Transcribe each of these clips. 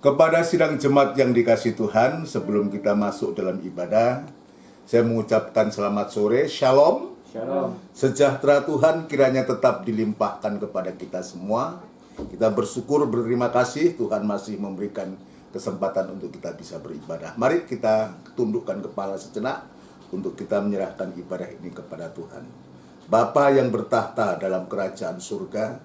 Kepada sidang jemaat yang dikasihi Tuhan, sebelum kita masuk dalam ibadah, saya mengucapkan selamat sore, Shalom. Shalom. Sejahtera Tuhan kiranya tetap dilimpahkan kepada kita semua. Kita bersyukur, berterima kasih Tuhan masih memberikan kesempatan untuk kita bisa beribadah. Mari kita tundukkan kepala sejenak untuk kita menyerahkan ibadah ini kepada Tuhan. Bapa yang bertahta dalam kerajaan surga,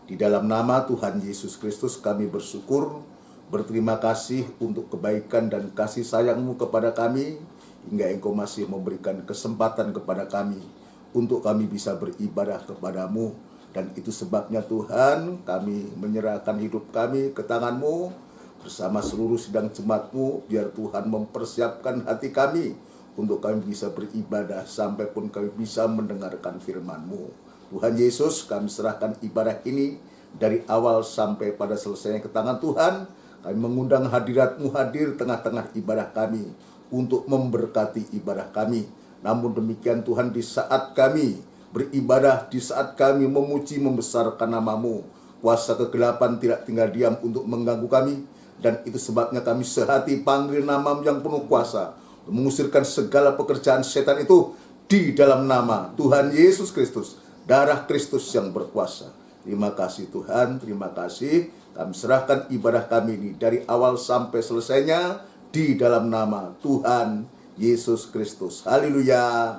di dalam nama Tuhan Yesus Kristus kami bersyukur, berterima kasih untuk kebaikan dan kasih sayang-Mu kepada kami, hingga Engkau masih memberikan kesempatan kepada kami untuk kami bisa beribadah kepada-Mu. Dan itu sebabnya Tuhan, kami menyerahkan hidup kami ke tangan-Mu bersama seluruh sidang jemaat-Mu, biar Tuhan mempersiapkan hati kami untuk kami bisa beribadah sampai pun kami bisa mendengarkan firman-Mu. Tuhan Yesus, kami serahkan ibadah ini dari awal sampai pada selesainya ke tangan Tuhan. Kami mengundang hadirat-Mu hadir tengah-tengah ibadah kami untuk memberkati ibadah kami. Namun demikian Tuhan, di saat kami beribadah, di saat kami memuji membesarkan nama-Mu, kuasa kegelapan tidak tinggal diam untuk mengganggu kami. Dan itu sebabnya kami sehati panggil nama-Mu yang penuh kuasa, mengusirkan segala pekerjaan setan itu di dalam nama Tuhan Yesus Kristus, darah Kristus yang berkuasa. Terima kasih Tuhan, terima kasih. Kami serahkan ibadah kami ini dari awal sampai selesainya di dalam nama Tuhan Yesus Kristus. Haleluya.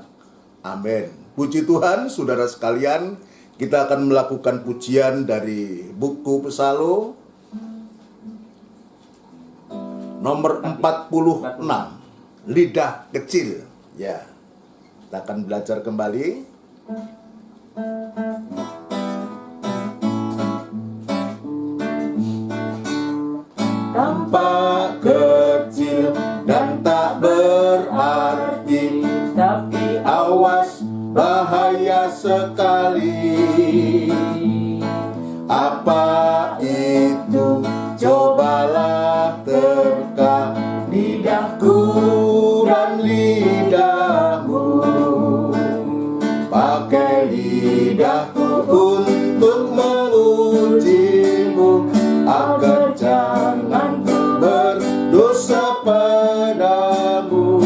Amin. Puji Tuhan, saudara sekalian, kita akan melakukan pujian dari buku Psalm nomor 46, lidah kecil. Ya, kita akan belajar kembali. Tampak kecil dan tak berarti, tapi awas bahaya sekali. Apa itu? Cobalah terka lidahku dan lidahmu. Pakai lidahku untuk mengujimu, agar jangan berdosa padamu.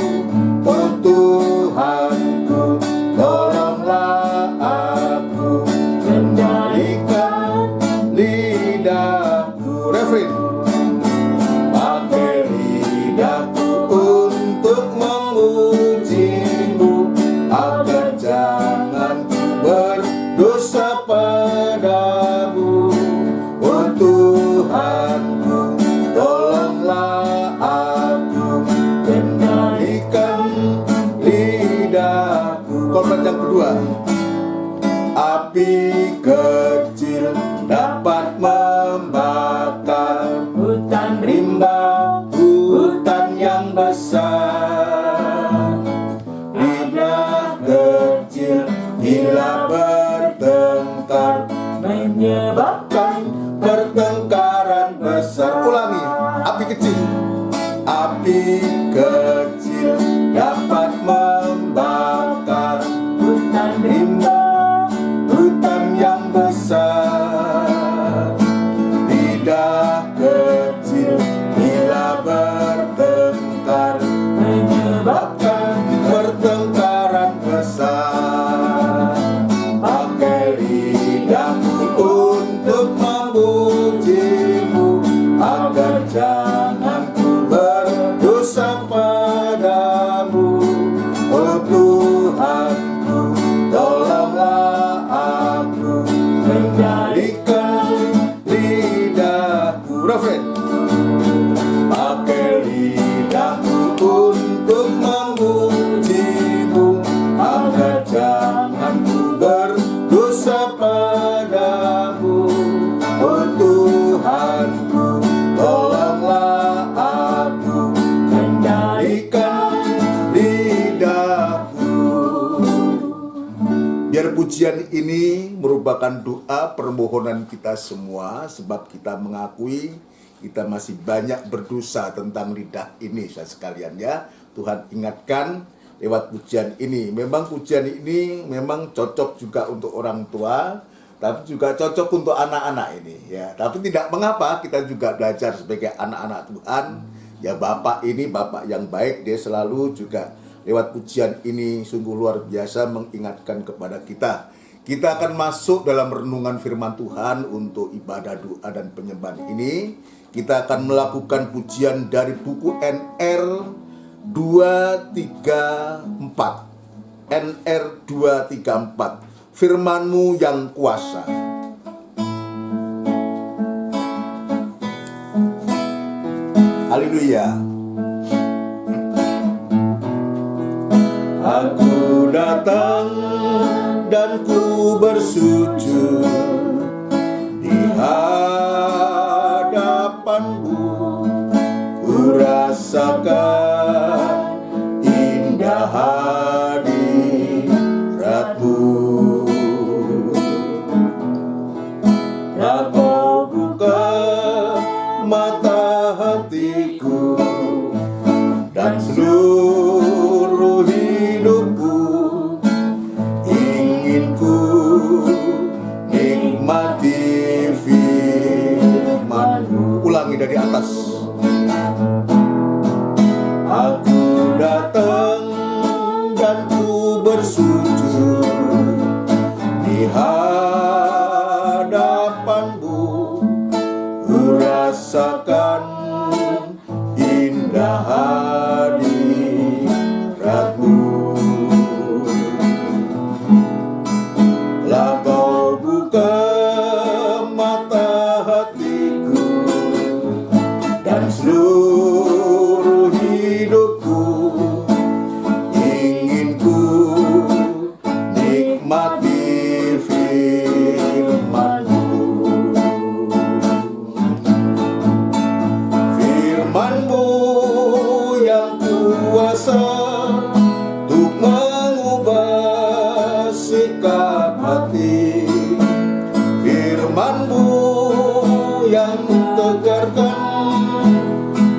Oh Tuhanku, tolonglah aku, kendalikan lidahku. Refrain. Pakai lidahku untuk mengujimu, agar jangan berdosa padamu. Oh Tuhanku, tolonglah aku, kendalikan lidahku. Kalimat yang kedua. Api kecil dapat membakar hutan rimba, hutan yang besar. Lidah kecil bila bertengkar, menyebabkan pertengkaran besar. Ulangi, api kecil. Api kecil dapat membakar hutan rimba, hutan yang besar. Lidah kecil bila bertengkar, menyebabkan pertengkaran besar. Pakai lidahku untuk memujimu, agar jangan ku berdosa padamu. Oh Tuhanku, tolonglah aku, kendalikan lidahku. Refrain. Pakai lidahku untuk memujimu, agar jangan ku berdosa padamu. Oh Tuhanku, tolonglah aku, kendalikan lidahku. Biar pujian ini merupakan doa permohonan kita semua, sebab kita mengakui kita masih banyak berdosa tentang lidah ini, saudara sekalian ya. Tuhan ingatkan lewat pujian ini. Memang pujian ini memang cocok juga untuk orang tua, tapi juga cocok untuk anak-anak ini ya. Tapi tidak mengapa, kita juga belajar sebagai anak-anak Tuhan. Ya, Bapak ini Bapak yang baik, dia selalu juga lewat pujian ini sungguh luar biasa mengingatkan kepada kita. Kita akan masuk dalam renungan firman Tuhan untuk ibadah doa dan penyembahan ini. Kita akan melakukan pujian dari buku NR 234. NR 234. Firman-Mu yang kuasa. Haleluya. Aku datang dan ku bersujud di hadapan-Mu. Ku rasakan indah hadirat-Mu. Kau buka mata hatiku dan seluruh hidupku, ingin ku nikmati firman-Mu. Ulangi dari atas. Aku datang dan ku bersujud di hadapan-Mu. Ku rasakan indah hadirat-Mu. Lah Kau buka mata hatiku dan seluruh hidupku, ingin ku nikmati firman-Mu. Firman-Mu yang kuasa untuk mengubah sikap hati. Firman-Mu yang tegarkan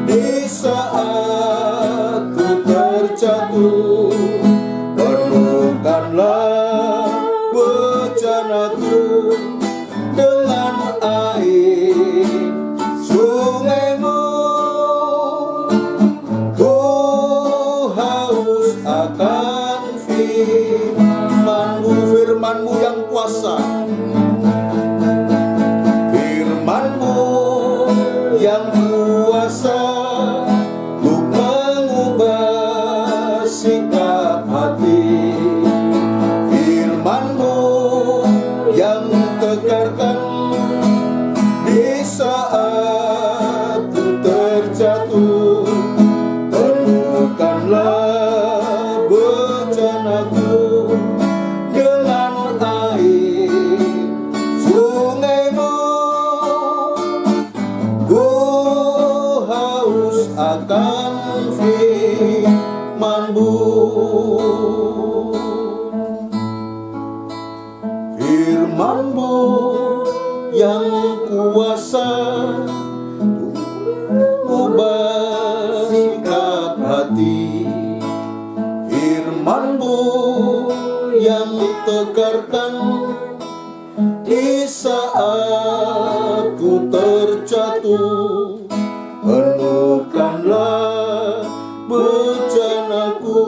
di saat ku terjatuh. Penuhkanlah bejanaku dengan air sungai-Mu. Ku haus akan firman-Mu, firman-Mu yang kuasa. Firman-Mu yang kuasa untuk mengubah sikap hati. Firman-Mu yang tegarkan di saat ku terjatuh. Penuhkanlah bejanaku dengan air sungai-Mu. Ku haus akan firman-Mu. Firman-Mu yang kuasa ubah sikap hati. Firman-Mu yang tegarkan di saat ku terjatuh. Penuhkanlah bejanaku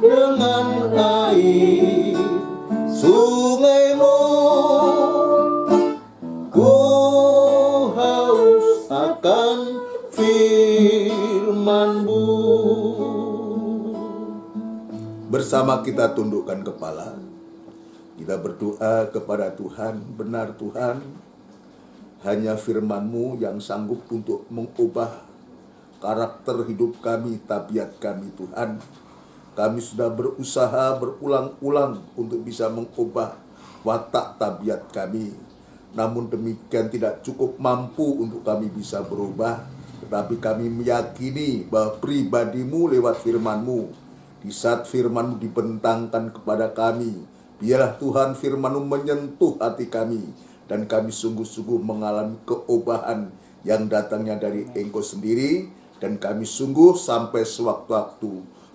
dengan air sungai-Mu. Ku haus akan firman-Mu. Bersama kita tundukkan kepala, kita berdoa kepada Tuhan. Benar Tuhan, hanya firman-Mu yang sanggup untuk mengubah karakter hidup kami, tabiat kami Tuhan. Kami sudah berusaha berulang-ulang untuk bisa mengubah watak tabiat kami. Namun demikian tidak cukup mampu untuk kami bisa berubah. Tetapi kami meyakini bahwa pribadi-Mu lewat firman-Mu. Di saat firman-Mu dibentangkan kepada kami, biarlah Tuhan firman-Mu menyentuh hati kami. Dan kami sungguh-sungguh mengalami keobahan yang datangnya dari Engkau sendiri. Dan kami sungguh sampai sewaktu-waktu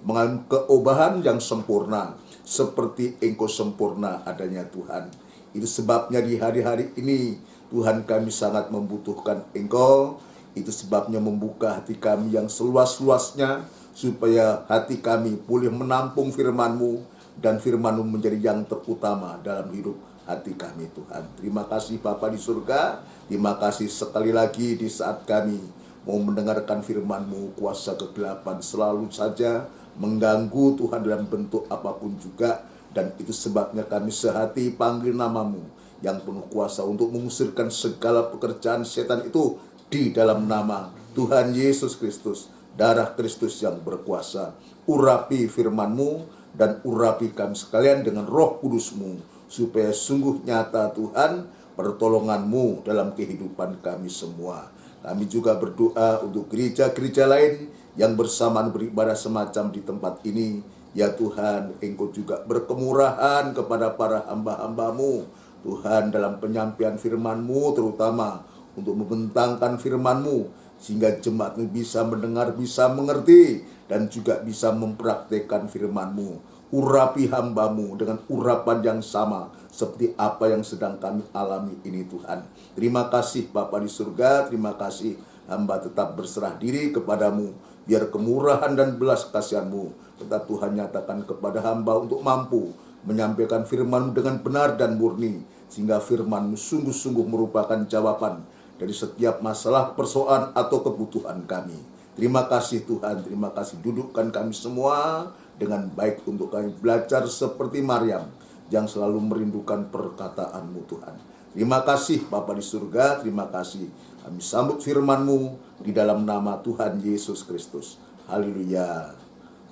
mengalami keobahan yang sempurna. Seperti Engkau sempurna adanya Tuhan. Itu sebabnya di hari-hari ini Tuhan kami sangat membutuhkan Engkau. Itu sebabnya membuka hati kami yang seluas-luasnya, supaya hati kami boleh menampung firman-Mu, dan firman-Mu menjadi yang terutama dalam hidup hati kami Tuhan. Terima kasih Bapa di surga. Terima kasih sekali lagi di saat kami mau mendengarkan firman-Mu, kuasa kegelapan selalu saja mengganggu Tuhan dalam bentuk apapun juga. Dan itu sebabnya kami sehati panggil nama-Mu yang penuh kuasa untuk mengusirkan segala pekerjaan setan itu di dalam nama Tuhan Yesus Kristus. Darah Kristus yang berkuasa. Urapi firman-Mu dan urapi kami sekalian dengan Roh Kudus-Mu, supaya sungguh nyata Tuhan pertolongan-Mu dalam kehidupan kami semua. Kami juga berdoa untuk gereja-gereja lain yang bersamaan beribadah semacam di tempat ini. Ya Tuhan, Engkau juga berkemurahan kepada para hamba-hamba-Mu, Tuhan, dalam penyampaian firman-Mu, terutama untuk membentangkan firman-Mu, sehingga jemaat-Mu bisa mendengar, bisa mengerti, dan juga bisa mempraktekkan firman-Mu. Urapi hamba-Mu dengan urapan yang sama seperti apa yang sedang kami alami ini Tuhan. Terima kasih Bapa di surga, terima kasih hamba tetap berserah diri kepadamu. Biar kemurahan dan belas kasihan-Mu tetap Tuhan nyatakan kepada hamba untuk mampu menyampaikan firman-Mu dengan benar dan murni, sehingga firman-Mu sungguh-sungguh merupakan jawaban dari setiap masalah, persoalan atau kebutuhan kami. Terima kasih Tuhan, terima kasih. Dudukkan kami semua dengan baik untuk kami belajar seperti Maryam yang selalu merindukan perkataan-Mu Tuhan. Terima kasih Bapa di surga, terima kasih. Kami sambut firman-Mu di dalam nama Tuhan Yesus Kristus. Haleluya.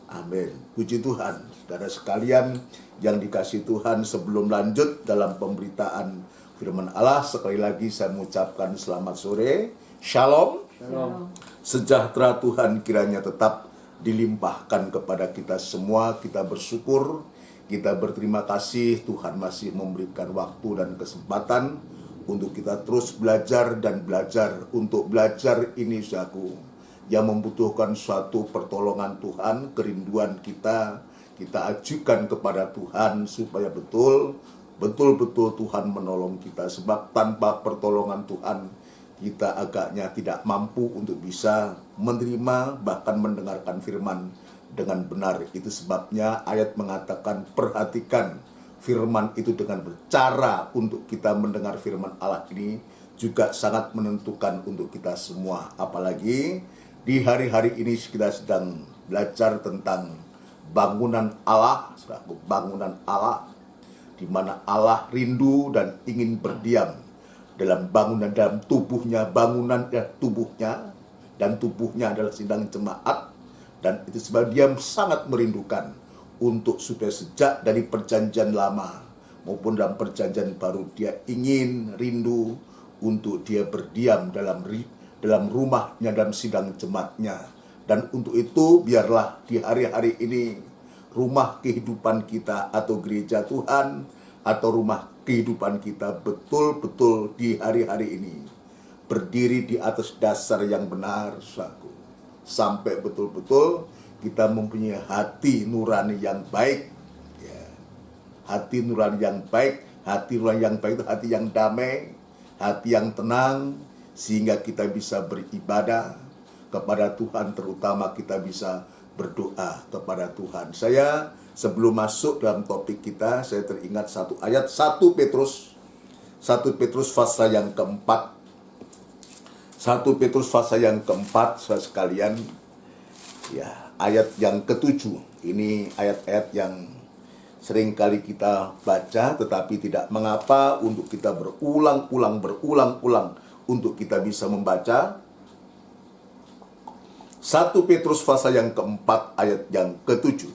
Amin. Puji Tuhan. Saudara sekalian yang dikasihi Tuhan, sebelum lanjut dalam pemberitaan firman Allah, sekali lagi saya mengucapkan selamat sore. Shalom. Shalom. Sejahtera Tuhan kiranya tetap dilimpahkan kepada kita semua. Kita bersyukur, kita berterima kasih Tuhan masih memberikan waktu dan kesempatan untuk kita terus belajar dan belajar. Untuk belajar ini saudaraku, yang membutuhkan suatu pertolongan Tuhan, kerinduan kita ajukan kepada Tuhan supaya betul-betul Tuhan menolong kita. Sebab tanpa pertolongan Tuhan, kita agaknya tidak mampu untuk bisa menerima bahkan mendengarkan firman dengan benar. Itu sebabnya ayat mengatakan perhatikan firman itu dengan bercara untuk kita mendengar firman Allah ini juga sangat menentukan untuk kita semua. Apalagi di hari-hari ini kita sedang belajar tentang bangunan Allah, bangunan Allah, di mana Allah rindu dan ingin berdiam dalam bangunan, dalam tubuhnya, bangunan tubuhnya, dan tubuhnya adalah sidang jemaat. Dan itu sebab dia sangat merindukan untuk supaya sejak dari perjanjian lama maupun dalam perjanjian baru, dia ingin rindu untuk dia berdiam dalam rumahnya, dalam sidang jemaatnya. Dan untuk itu biarlah di hari-hari ini rumah kehidupan kita atau gereja Tuhan atau rumah kehidupan kita betul-betul di hari-hari ini berdiri di atas dasar yang benar, saudaraku. Sampai betul-betul kita mempunyai hati nurani yang baik, ya. Hati nurani yang baik, hati nurani yang baik itu hati yang damai, hati yang tenang, sehingga kita bisa beribadah kepada Tuhan, terutama kita bisa berdoa kepada Tuhan. Saya sebelum masuk dalam topik kita, saya teringat satu ayat 1 Petrus pasal yang keempat. 1 Petrus pasal yang keempat, saudara sekalian, ya, ayat yang ke-7. Ini ayat-ayat yang sering kali kita baca, tetapi tidak mengapa untuk kita berulang-ulang untuk kita bisa membaca. 1 Petrus pasal yang keempat ayat yang ke-7.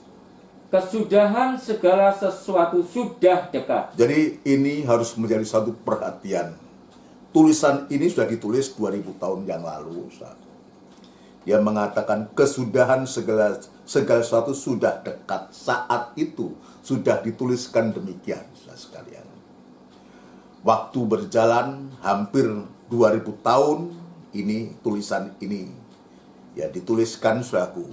Kesudahan segala sesuatu sudah dekat. Jadi ini harus menjadi satu perhatian. Tulisan ini sudah ditulis 2000 tahun yang lalu. Dia mengatakan kesudahan segala sesuatu sudah dekat. Saat itu sudah dituliskan demikian, saudara sekalian. Waktu berjalan hampir 2000 tahun ini, tulisan ini ya dituliskan, saudaraku.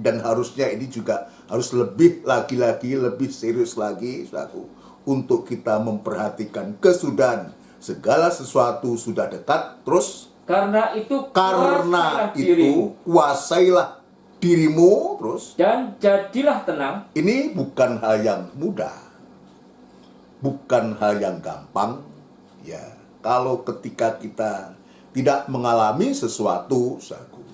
Dan harusnya ini juga harus lebih lagi, lebih serius lagi, saudaraku, untuk kita memperhatikan kesudahan segala sesuatu sudah dekat. Terus Karena karena dirimu, itu kuasailah dirimu. Terus dan jadilah tenang. ini bukan hal yang mudah, bukan hal yang gampang. Ya, kalau ketika kita tidak mengalami sesuatu, saudaraku,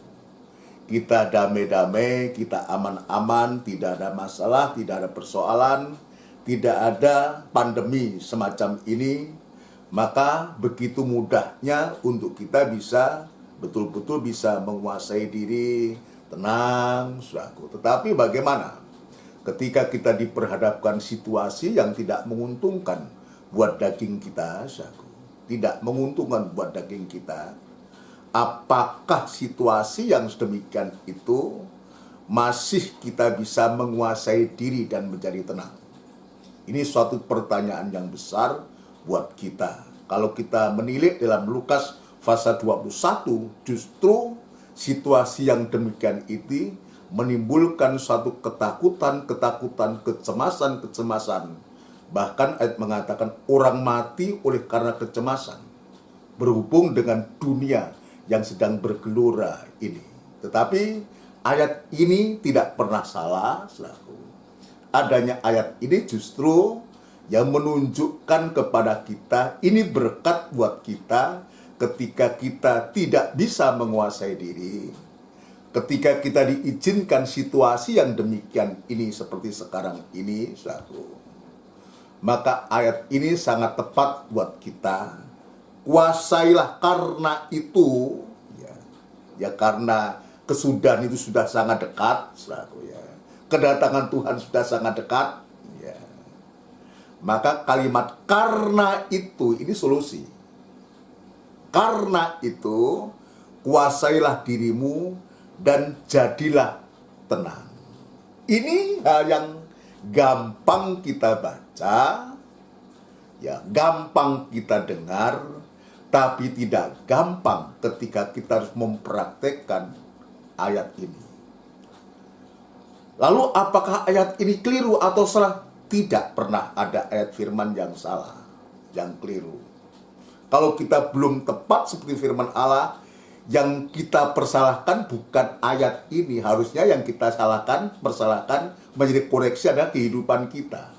kita damai-damai, kita aman-aman, tidak ada masalah, tidak ada persoalan, tidak ada pandemi semacam ini, maka begitu mudahnya untuk kita bisa betul-betul bisa menguasai diri, tenang, saudaraku. Tetapi bagaimana ketika kita diperhadapkan situasi yang tidak menguntungkan buat daging kita, saudaraku, tidak menguntungkan buat daging kita, apakah situasi yang sedemikian itu masih kita bisa menguasai diri dan menjadi tenang? Ini suatu pertanyaan yang besar buat kita. Kalau kita menilik dalam Lukas pasal 21, justru situasi yang demikian itu menimbulkan suatu ketakutan, kecemasan. Bahkan ayat mengatakan orang mati oleh karena kecemasan berhubung dengan dunia yang sedang bergelora ini. Tetapi ayat ini tidak pernah salah, saudaraku. Adanya ayat ini justru yang menunjukkan kepada kita ini berkat buat kita ketika kita tidak bisa menguasai diri, ketika kita diizinkan situasi yang demikian ini seperti sekarang ini, saudaraku. Maka ayat ini sangat tepat buat kita. Kuasailah karena itu, ya karena kesudahan itu sudah sangat dekat, saudaraku, ya. Kedatangan Tuhan sudah sangat dekat, ya. Maka kalimat karena itu ini solusi. Karena itu kuasailah dirimu dan jadilah tenang. Ini hal yang gampang kita baca, ya, gampang kita dengar, tapi tidak gampang ketika kita harus mempraktekkan ayat ini. Lalu apakah ayat ini keliru atau salah? Tidak pernah ada ayat firman yang salah, yang keliru. Kalau kita belum tepat seperti firman Allah, yang kita persalahkan bukan ayat ini. Harusnya yang kita persalahkan menjadi koreksi adalah kehidupan kita.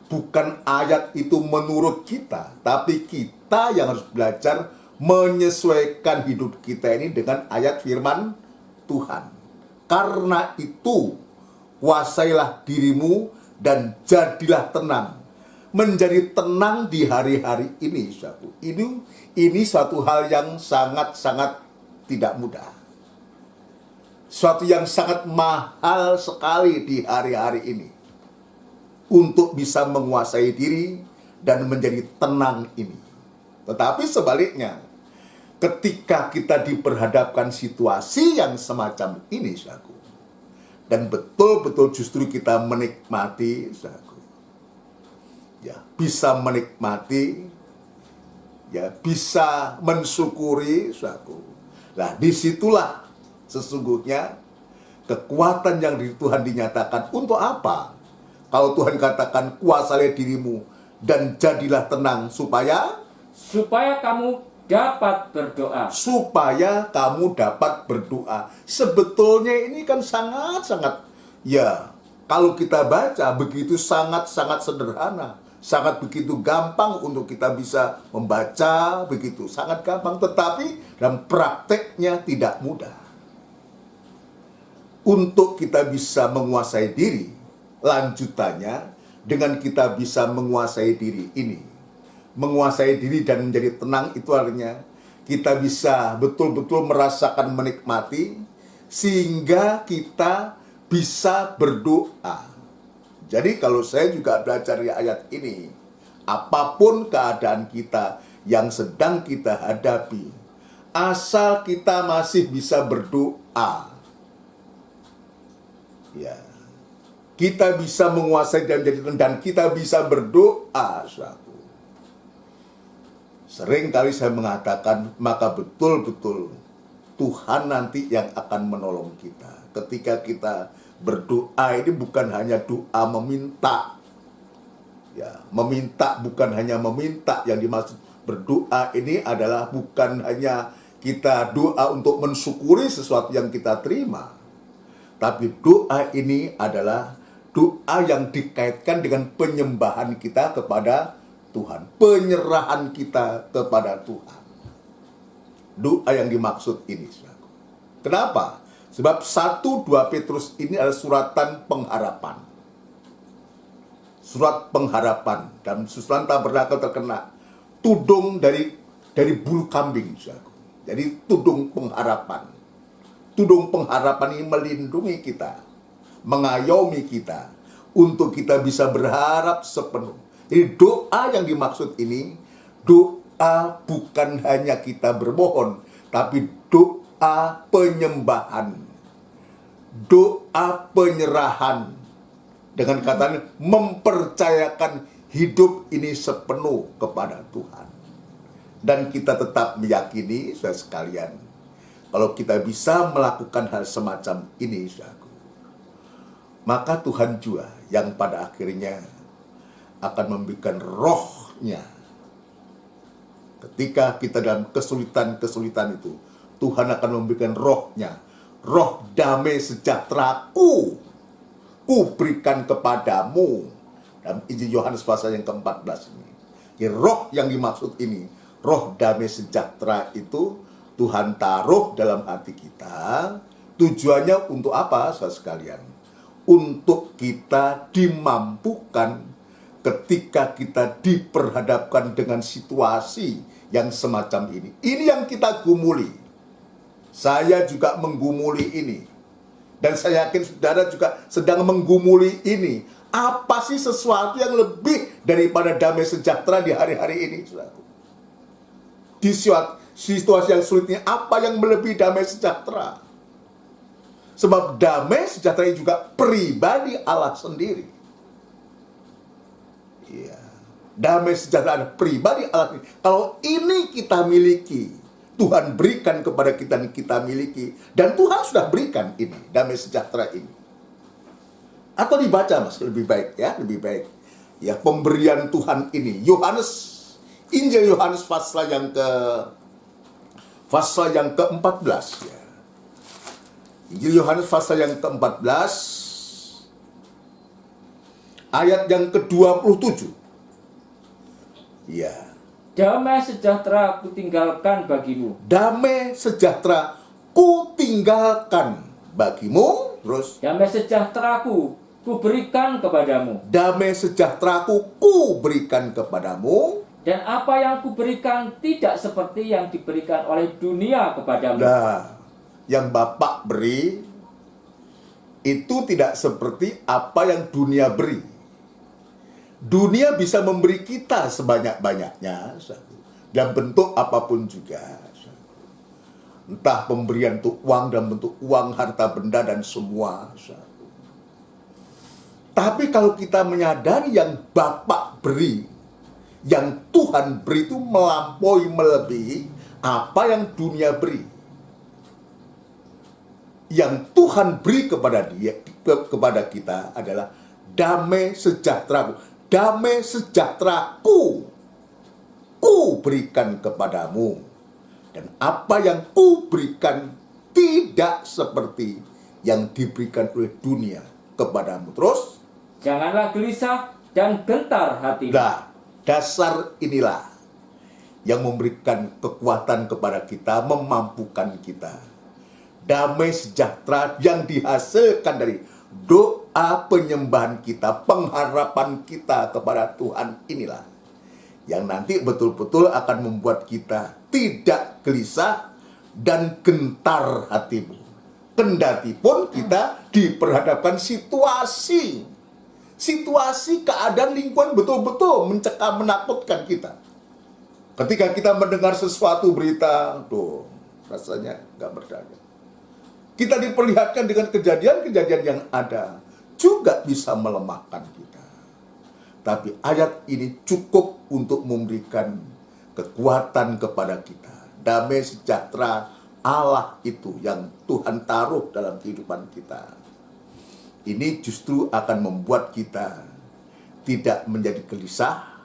Bukan ayat itu menurut kita, tapi kita yang harus belajar menyesuaikan hidup kita ini dengan ayat firman Tuhan. Karena itu, kuasailah dirimu dan jadilah tenang. Menjadi tenang di hari-hari ini, saudaraku. Ini suatu hal yang sangat-sangat tidak mudah. Suatu yang sangat mahal sekali di hari-hari ini. Untuk bisa menguasai diri dan menjadi tenang ini. Tetapi sebaliknya, ketika kita diperhadapkan situasi yang semacam ini, saudaraku, dan betul-betul justru kita menikmati, saudaraku, ya, bisa menikmati, ya, bisa mensyukuri, saudaraku. Nah, disitulah sesungguhnya kekuatan yang dari Tuhan dinyatakan. Untuk apa? Kalau Tuhan katakan kuasailah dirimu dan jadilah tenang, supaya kamu dapat berdoa. Supaya kamu dapat berdoa. Sebetulnya ini kan sangat-sangat, ya, kalau kita baca begitu sangat-sangat sederhana, sangat begitu gampang untuk kita bisa membaca, begitu sangat gampang, tetapi dalam prakteknya tidak mudah. Untuk kita bisa menguasai diri, lanjutannya dengan kita bisa menguasai diri ini. Menguasai diri dan menjadi tenang itu artinya kita bisa betul-betul merasakan menikmati sehingga kita bisa berdoa. Jadi kalau saya juga belajar di ayat ini, apapun keadaan kita yang sedang kita hadapi, asal kita masih bisa berdoa, ya, kita bisa menguasai dan menjadi tenang, dan kita bisa berdoa, saudaraku. Sering kali saya mengatakan, maka betul-betul Tuhan nanti yang akan menolong kita. Ketika kita berdoa, ini bukan hanya doa meminta, Ya, meminta bukan hanya meminta, yang dimaksud berdoa ini adalah bukan hanya kita doa untuk mensyukuri sesuatu yang kita terima. Tapi doa ini adalah doa yang dikaitkan dengan penyembahan kita kepada Tuhan, penyerahan kita kepada Tuhan. Doa yang dimaksud ini, saudaraku. Kenapa? Sebab 1-2 Petrus ini adalah suratan pengharapan. Surat pengharapan, dan susulan tabernakel terkena tudung dari bulu kambing, saudaraku. Jadi tudung pengharapan. Tudung pengharapan ini melindungi kita, mengayomi kita, untuk kita bisa berharap sepenuh. Jadi doa yang dimaksud ini, doa bukan hanya kita bermohon, tapi doa penyembahan, doa penyerahan, dengan katanya mempercayakan hidup ini sepenuh kepada Tuhan. Dan kita tetap meyakini, saudara sekalian, kalau kita bisa melakukan hal semacam ini, saudaraku, maka Tuhan juga yang pada akhirnya akan memberikan roh-Nya. Ketika kita dalam kesulitan-kesulitan itu, Tuhan akan memberikan roh-Nya. Roh damai sejahtera-Ku, Ku berikan kepadamu. Dalam Injil Yohanes pasal yang ke-14 ini. Jadi roh yang dimaksud ini, roh damai sejahtera itu Tuhan taruh dalam hati kita. Tujuannya untuk apa, saudara sekalian? Untuk kita dimampukan ketika kita diperhadapkan dengan situasi yang semacam ini. Ini yang kita gumuli. Saya juga menggumuli ini. Dan saya yakin saudara juga sedang menggumuli ini. Apa sih sesuatu yang lebih daripada damai sejahtera di hari-hari ini, saudaraku? Di situasi yang sulit ini, apa yang melebihi damai sejahtera? Sebab damai sejahtera ini juga pribadi Allah sendiri. Iya, damai sejahtera adalah pribadi Allah sendiri. Kalau ini kita miliki, Tuhan berikan kepada kita dan kita miliki, dan Tuhan sudah berikan ini, damai sejahtera ini. Atau dibaca, Mas, lebih baik ya, lebih baik. Ya, pemberian Tuhan ini. Injil Yohanes pasal yang ke-14 ya. Injil Yohanes pasal yang ke-14 ayat yang ke-27. Ya. Damai sejahtera Ku tinggalkan bagimu. Damai sejahtera Ku tinggalkan bagimu. Terus, damai sejahtera-Ku Ku berikan kepadamu. Damai sejahtera-Ku Ku berikan kepadamu. Dan apa yang Ku berikan tidak seperti yang diberikan oleh dunia kepadamu. Nah, yang Bapak beri itu tidak seperti apa yang dunia beri. Dunia bisa memberi kita sebanyak-banyaknya dalam bentuk apapun juga. Entah pemberian untuk uang dalam bentuk uang, harta benda, dan semua. Tapi kalau kita menyadari yang Bapak beri, yang Tuhan beri itu melampaui, melebihi apa yang dunia beri. Yang Tuhan beri kepada kita adalah damai sejahtera. Damai sejahtera-Ku Ku berikan kepadamu. Dan apa yang Ku berikan tidak seperti yang diberikan oleh dunia kepadamu. Terus, janganlah gelisah dan gentar hatimu. nah, dasar inilah yang memberikan kekuatan kepada kita, memampukan kita. Damai sejahtera yang dihasilkan dari doa penyembahan kita, pengharapan kita kepada Tuhan inilah yang nanti betul-betul akan membuat kita tidak gelisah dan gentar hatimu. Kendati pun kita diperhadapkan situasi keadaan lingkungan betul-betul mencekam, menakutkan kita. Ketika kita mendengar sesuatu berita, tuh rasanya gak berdaya. Kita diperlihatkan dengan kejadian-kejadian yang ada, juga bisa melemahkan kita. Tapi ayat ini cukup untuk memberikan kekuatan kepada kita. Damai sejahtera Allah itu yang Tuhan taruh dalam kehidupan kita. Ini justru akan membuat kita tidak menjadi gelisah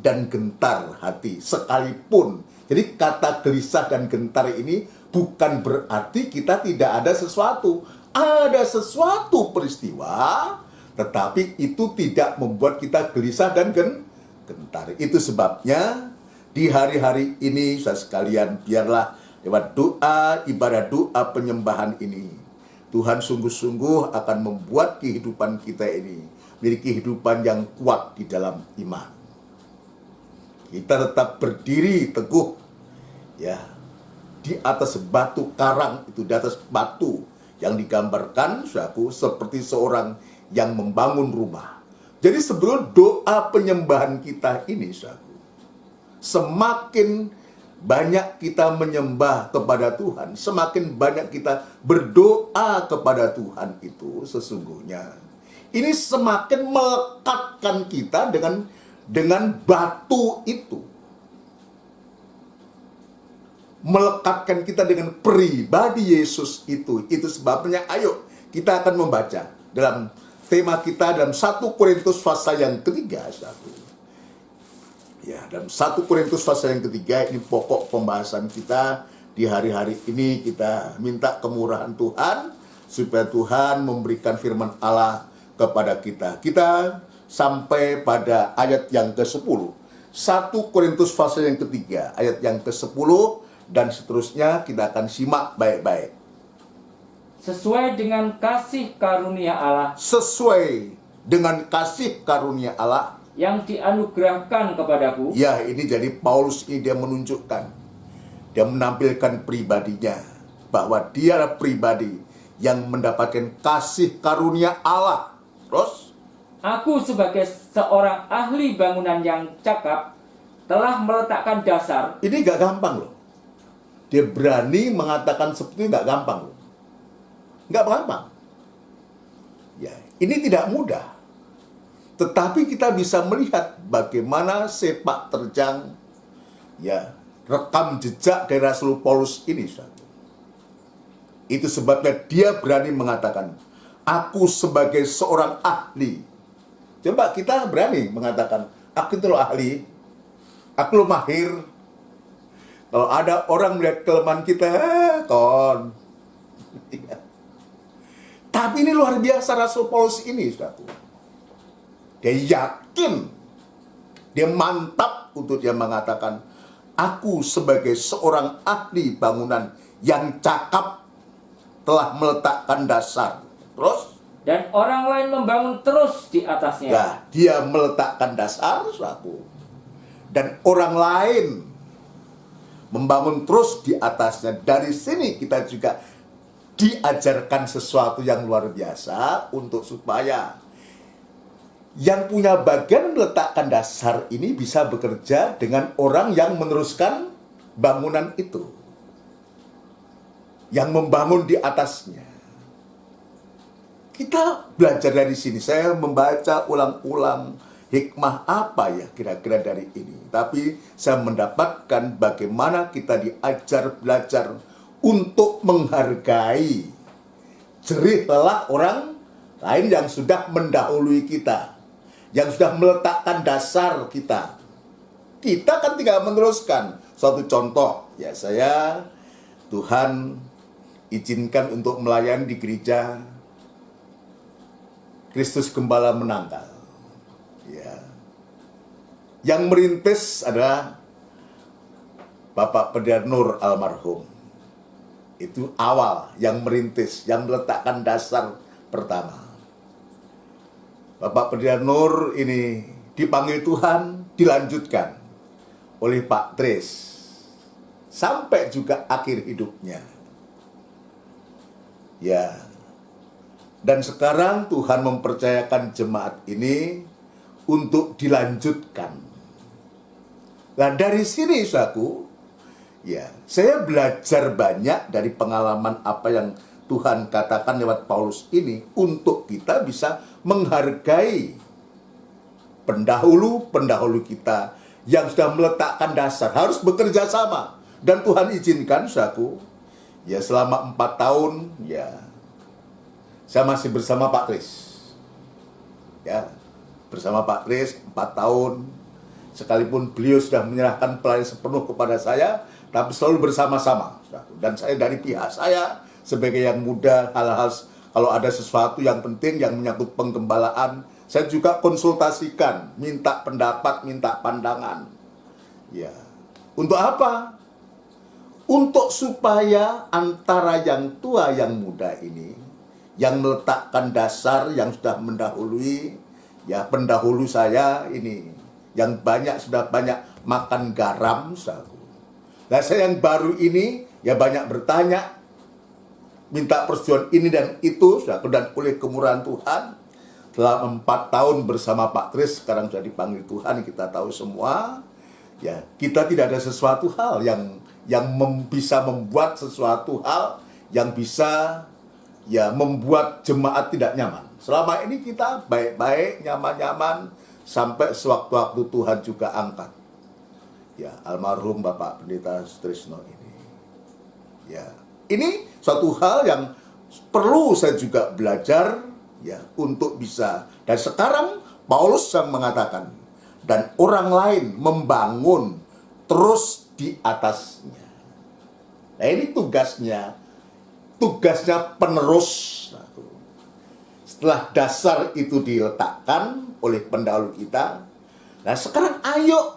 dan gentar hati sekalipun. Jadi kata gelisah dan gentar ini bukan berarti kita tidak ada sesuatu. Ada sesuatu peristiwa, tetapi itu tidak membuat kita gelisah dan gentar. Itu sebabnya di hari-hari ini, saudara sekalian, biarlah lewat doa, ibadah doa penyembahan ini, Tuhan sungguh-sungguh akan membuat kehidupan kita ini menjadi kehidupan yang kuat di dalam iman. Kita tetap berdiri teguh, ya, di atas batu karang itu, di atas batu yang digambarkan, saudaraku, seperti seorang yang membangun rumah. Jadi sebelum doa penyembahan kita ini, saudaraku, semakin banyak kita menyembah kepada Tuhan, semakin banyak kita berdoa kepada Tuhan itu sesungguhnya ini semakin melekatkan kita dengan batu itu. Melekatkan kita dengan pribadi Yesus itu. Itu sebabnya ayo kita akan membaca dalam tema kita dalam 1 Korintus pasal yang ketiga, saudara. Ya, dalam 1 Korintus pasal yang ketiga ini pokok pembahasan kita di hari-hari ini. Kita minta kemurahan Tuhan supaya Tuhan memberikan firman Allah kepada kita. Kita sampai pada ayat yang ke-10. 1 Korintus pasal yang ketiga, ayat yang ke-10 dan seterusnya kita akan simak baik-baik. Sesuai dengan kasih karunia Allah. Sesuai dengan kasih karunia Allah yang dianugerahkan kepadaku. Ya, ini jadi Paulus ini dia menunjukkan, dia menampilkan pribadinya, bahwa dia adalah pribadi yang mendapatkan kasih karunia Allah. Terus, aku sebagai seorang ahli bangunan yang cakap telah meletakkan dasar. ini gak gampang loh. Dia berani mengatakan seperti itu, gak gampang loh. Gak gampang. Ya, ini tidak mudah. Tetapi kita bisa melihat bagaimana sepak terjang, ya, rekam jejak dari Rasul Paulus ini, saudara. Itu sebabnya dia berani mengatakan, aku sebagai seorang ahli. Coba kita berani mengatakan, aku itu loh ahli, aku loh mahir. Kalau ada orang melihat kelemahan kita, kon. Tapi ini luar biasa Rasul Paulus ini, saudara. Dia yakin, dia mantap untuk dia mengatakan, aku sebagai seorang ahli bangunan yang cakap telah meletakkan dasar. Terus? Dan orang lain membangun terus di atasnya. Ya, dia meletakkan dasar, saudaraku. Dan orang lain membangun terus di atasnya. Dari sini kita juga diajarkan sesuatu yang luar biasa untuk supaya yang punya bagian meletakkan dasar ini bisa bekerja dengan orang yang meneruskan bangunan itu, yang membangun di atasnya. Kita belajar dari sini. Saya membaca ulang-ulang hikmah apa ya kira-kira dari ini. Tapi saya mendapatkan bagaimana kita diajar belajar untuk menghargai jerih lelah orang lain yang sudah mendahului kita, yang sudah meletakkan dasar kita. Kita kan tinggal meneruskan. Suatu contoh, ya, saya Tuhan izinkan untuk melayani di gereja Kristus Gembala Menanggal. Ya. Yang merintis adalah Bapak Pendeta Nur almarhum. Itu awal yang merintis, yang meletakkan dasar pertama. Bapak Pendeta Nur ini dipanggil Tuhan, dilanjutkan oleh Pak Tris sampai juga akhir hidupnya. Ya. Dan sekarang Tuhan mempercayakan jemaat ini untuk dilanjutkan. Nah, dari sini, saudaraku, ya, saya belajar banyak dari pengalaman apa yang Tuhan katakan lewat Paulus ini untuk kita bisa menghargai pendahulu-pendahulu kita yang sudah meletakkan dasar. Harus bekerja sama. Dan Tuhan izinkan, saudaraku, ya, selama 4 tahun, ya, saya masih bersama Pak Kris. Ya, bersama Pak Kris 4 tahun. Sekalipun beliau sudah menyerahkan pelayanan sepenuh kepada saya, tapi selalu bersama-sama. Dan saya dari pihak saya sebagai yang muda, hal-hal kalau ada sesuatu yang penting yang menyangkut penggembalaan, saya juga konsultasikan, minta pendapat, minta pandangan. Ya. Untuk apa? Untuk supaya antara yang tua yang muda ini, yang meletakkan dasar yang sudah mendahului, ya pendahulu saya ini, yang sudah banyak makan garam, saudara. Nah, saya yang baru ini, ya banyak bertanya, minta persetujuan ini dan itu, saudara. Dan oleh kemurahan Tuhan, setelah 4 tahun bersama Pak Kris, sekarang sudah dipanggil Tuhan, kita tahu semua, ya kita tidak ada sesuatu hal yang bisa membuat sesuatu hal yang bisa ya membuat jemaat tidak nyaman. Selama ini kita baik-baik, nyaman-nyaman, sampai sewaktu-waktu Tuhan juga angkat ya almarhum Bapak Pendeta Sutrisno ini. Ya, ini suatu hal yang perlu saya juga belajar ya untuk bisa. Dan sekarang Paulus yang mengatakan, dan orang lain membangun terus di atasnya. Nah, ini tugasnya penerus. Setelah dasar itu diletakkan oleh pendahulu kita, nah sekarang ayo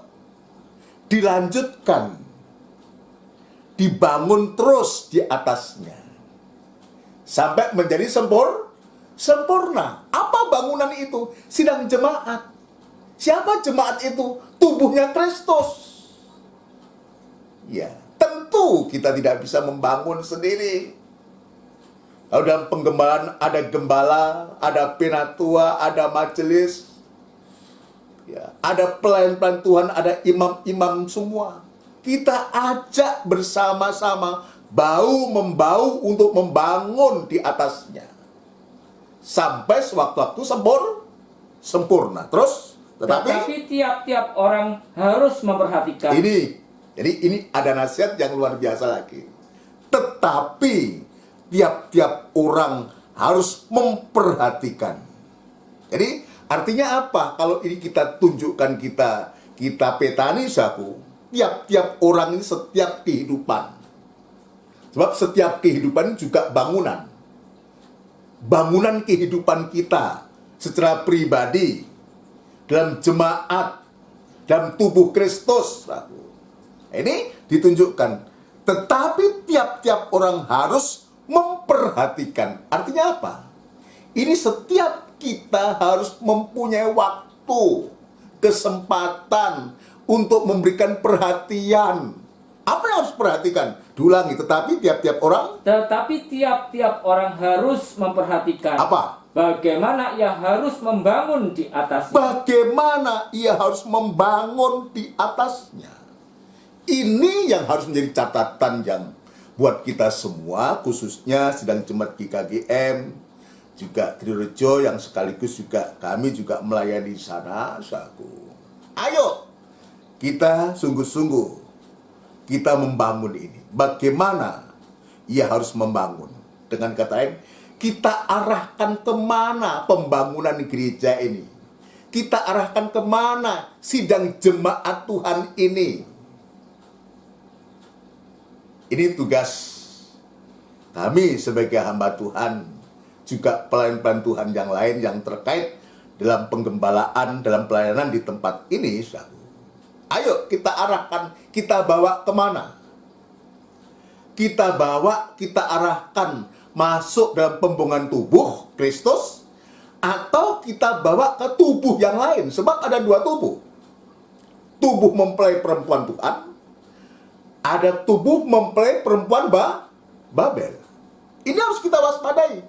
dilanjutkan, dibangun terus di atasnya sampai menjadi sempurna. Apa bangunan itu? Sidang jemaat. Siapa jemaat itu? Tubuhnya Kristus. Ya, tentu kita tidak bisa membangun sendiri. Kalau dalam penggembalaan ada gembala, ada penatua, ada majelis, ya, ada pelayan-pelayan Tuhan, ada imam-imam semua. Kita ajak bersama-sama, bahu-membau untuk membangun di atasnya. Sampai sewaktu-waktu sempurna. Terus, tetapi tiap-tiap orang harus memperhatikan. Jadi ini ada nasihat yang luar biasa lagi. Tetapi tiap-tiap orang harus memperhatikan. Jadi artinya apa? Kalau ini kita tunjukkan, kita petani saku, tiap-tiap orang ini setiap kehidupan. Sebab setiap kehidupan juga bangunan. Bangunan kehidupan kita secara pribadi, dalam jemaat, dalam tubuh Kristus. Ini ditunjukkan. Tetapi tiap-tiap orang harus memperhatikan. Artinya apa? Ini setiap kita harus mempunyai waktu, kesempatan untuk memberikan perhatian. Apa yang harus perhatikan? Diulangi, tetapi tiap-tiap orang harus memperhatikan. Apa? Bagaimana ia harus membangun di atasnya. Bagaimana ia harus membangun di atasnya. Ini yang harus menjadi catatan yang buat kita semua, khususnya sidang jemaat GKGM, juga Trirejo yang sekaligus juga kami juga melayani di sana. Ayo kita sungguh-sungguh kita membangun ini. Bagaimana ia harus membangun? Dengan kata lain, kita arahkan kemana pembangunan gereja ini? Kita arahkan kemana sidang jemaat Tuhan ini? Ini tugas kami sebagai hamba Tuhan, juga pelayan-pelayan Tuhan yang lain yang terkait dalam penggembalaan, dalam pelayanan di tempat ini. Ayo kita arahkan, kita bawa kemana? Kita arahkan masuk dalam pembongan tubuh Kristus, atau kita bawa ke tubuh yang lain. Sebab ada dua tubuh. Tubuh mempelai perempuan Tuhan, ada tubuh mempelai perempuan Babel. Ini harus kita waspadai.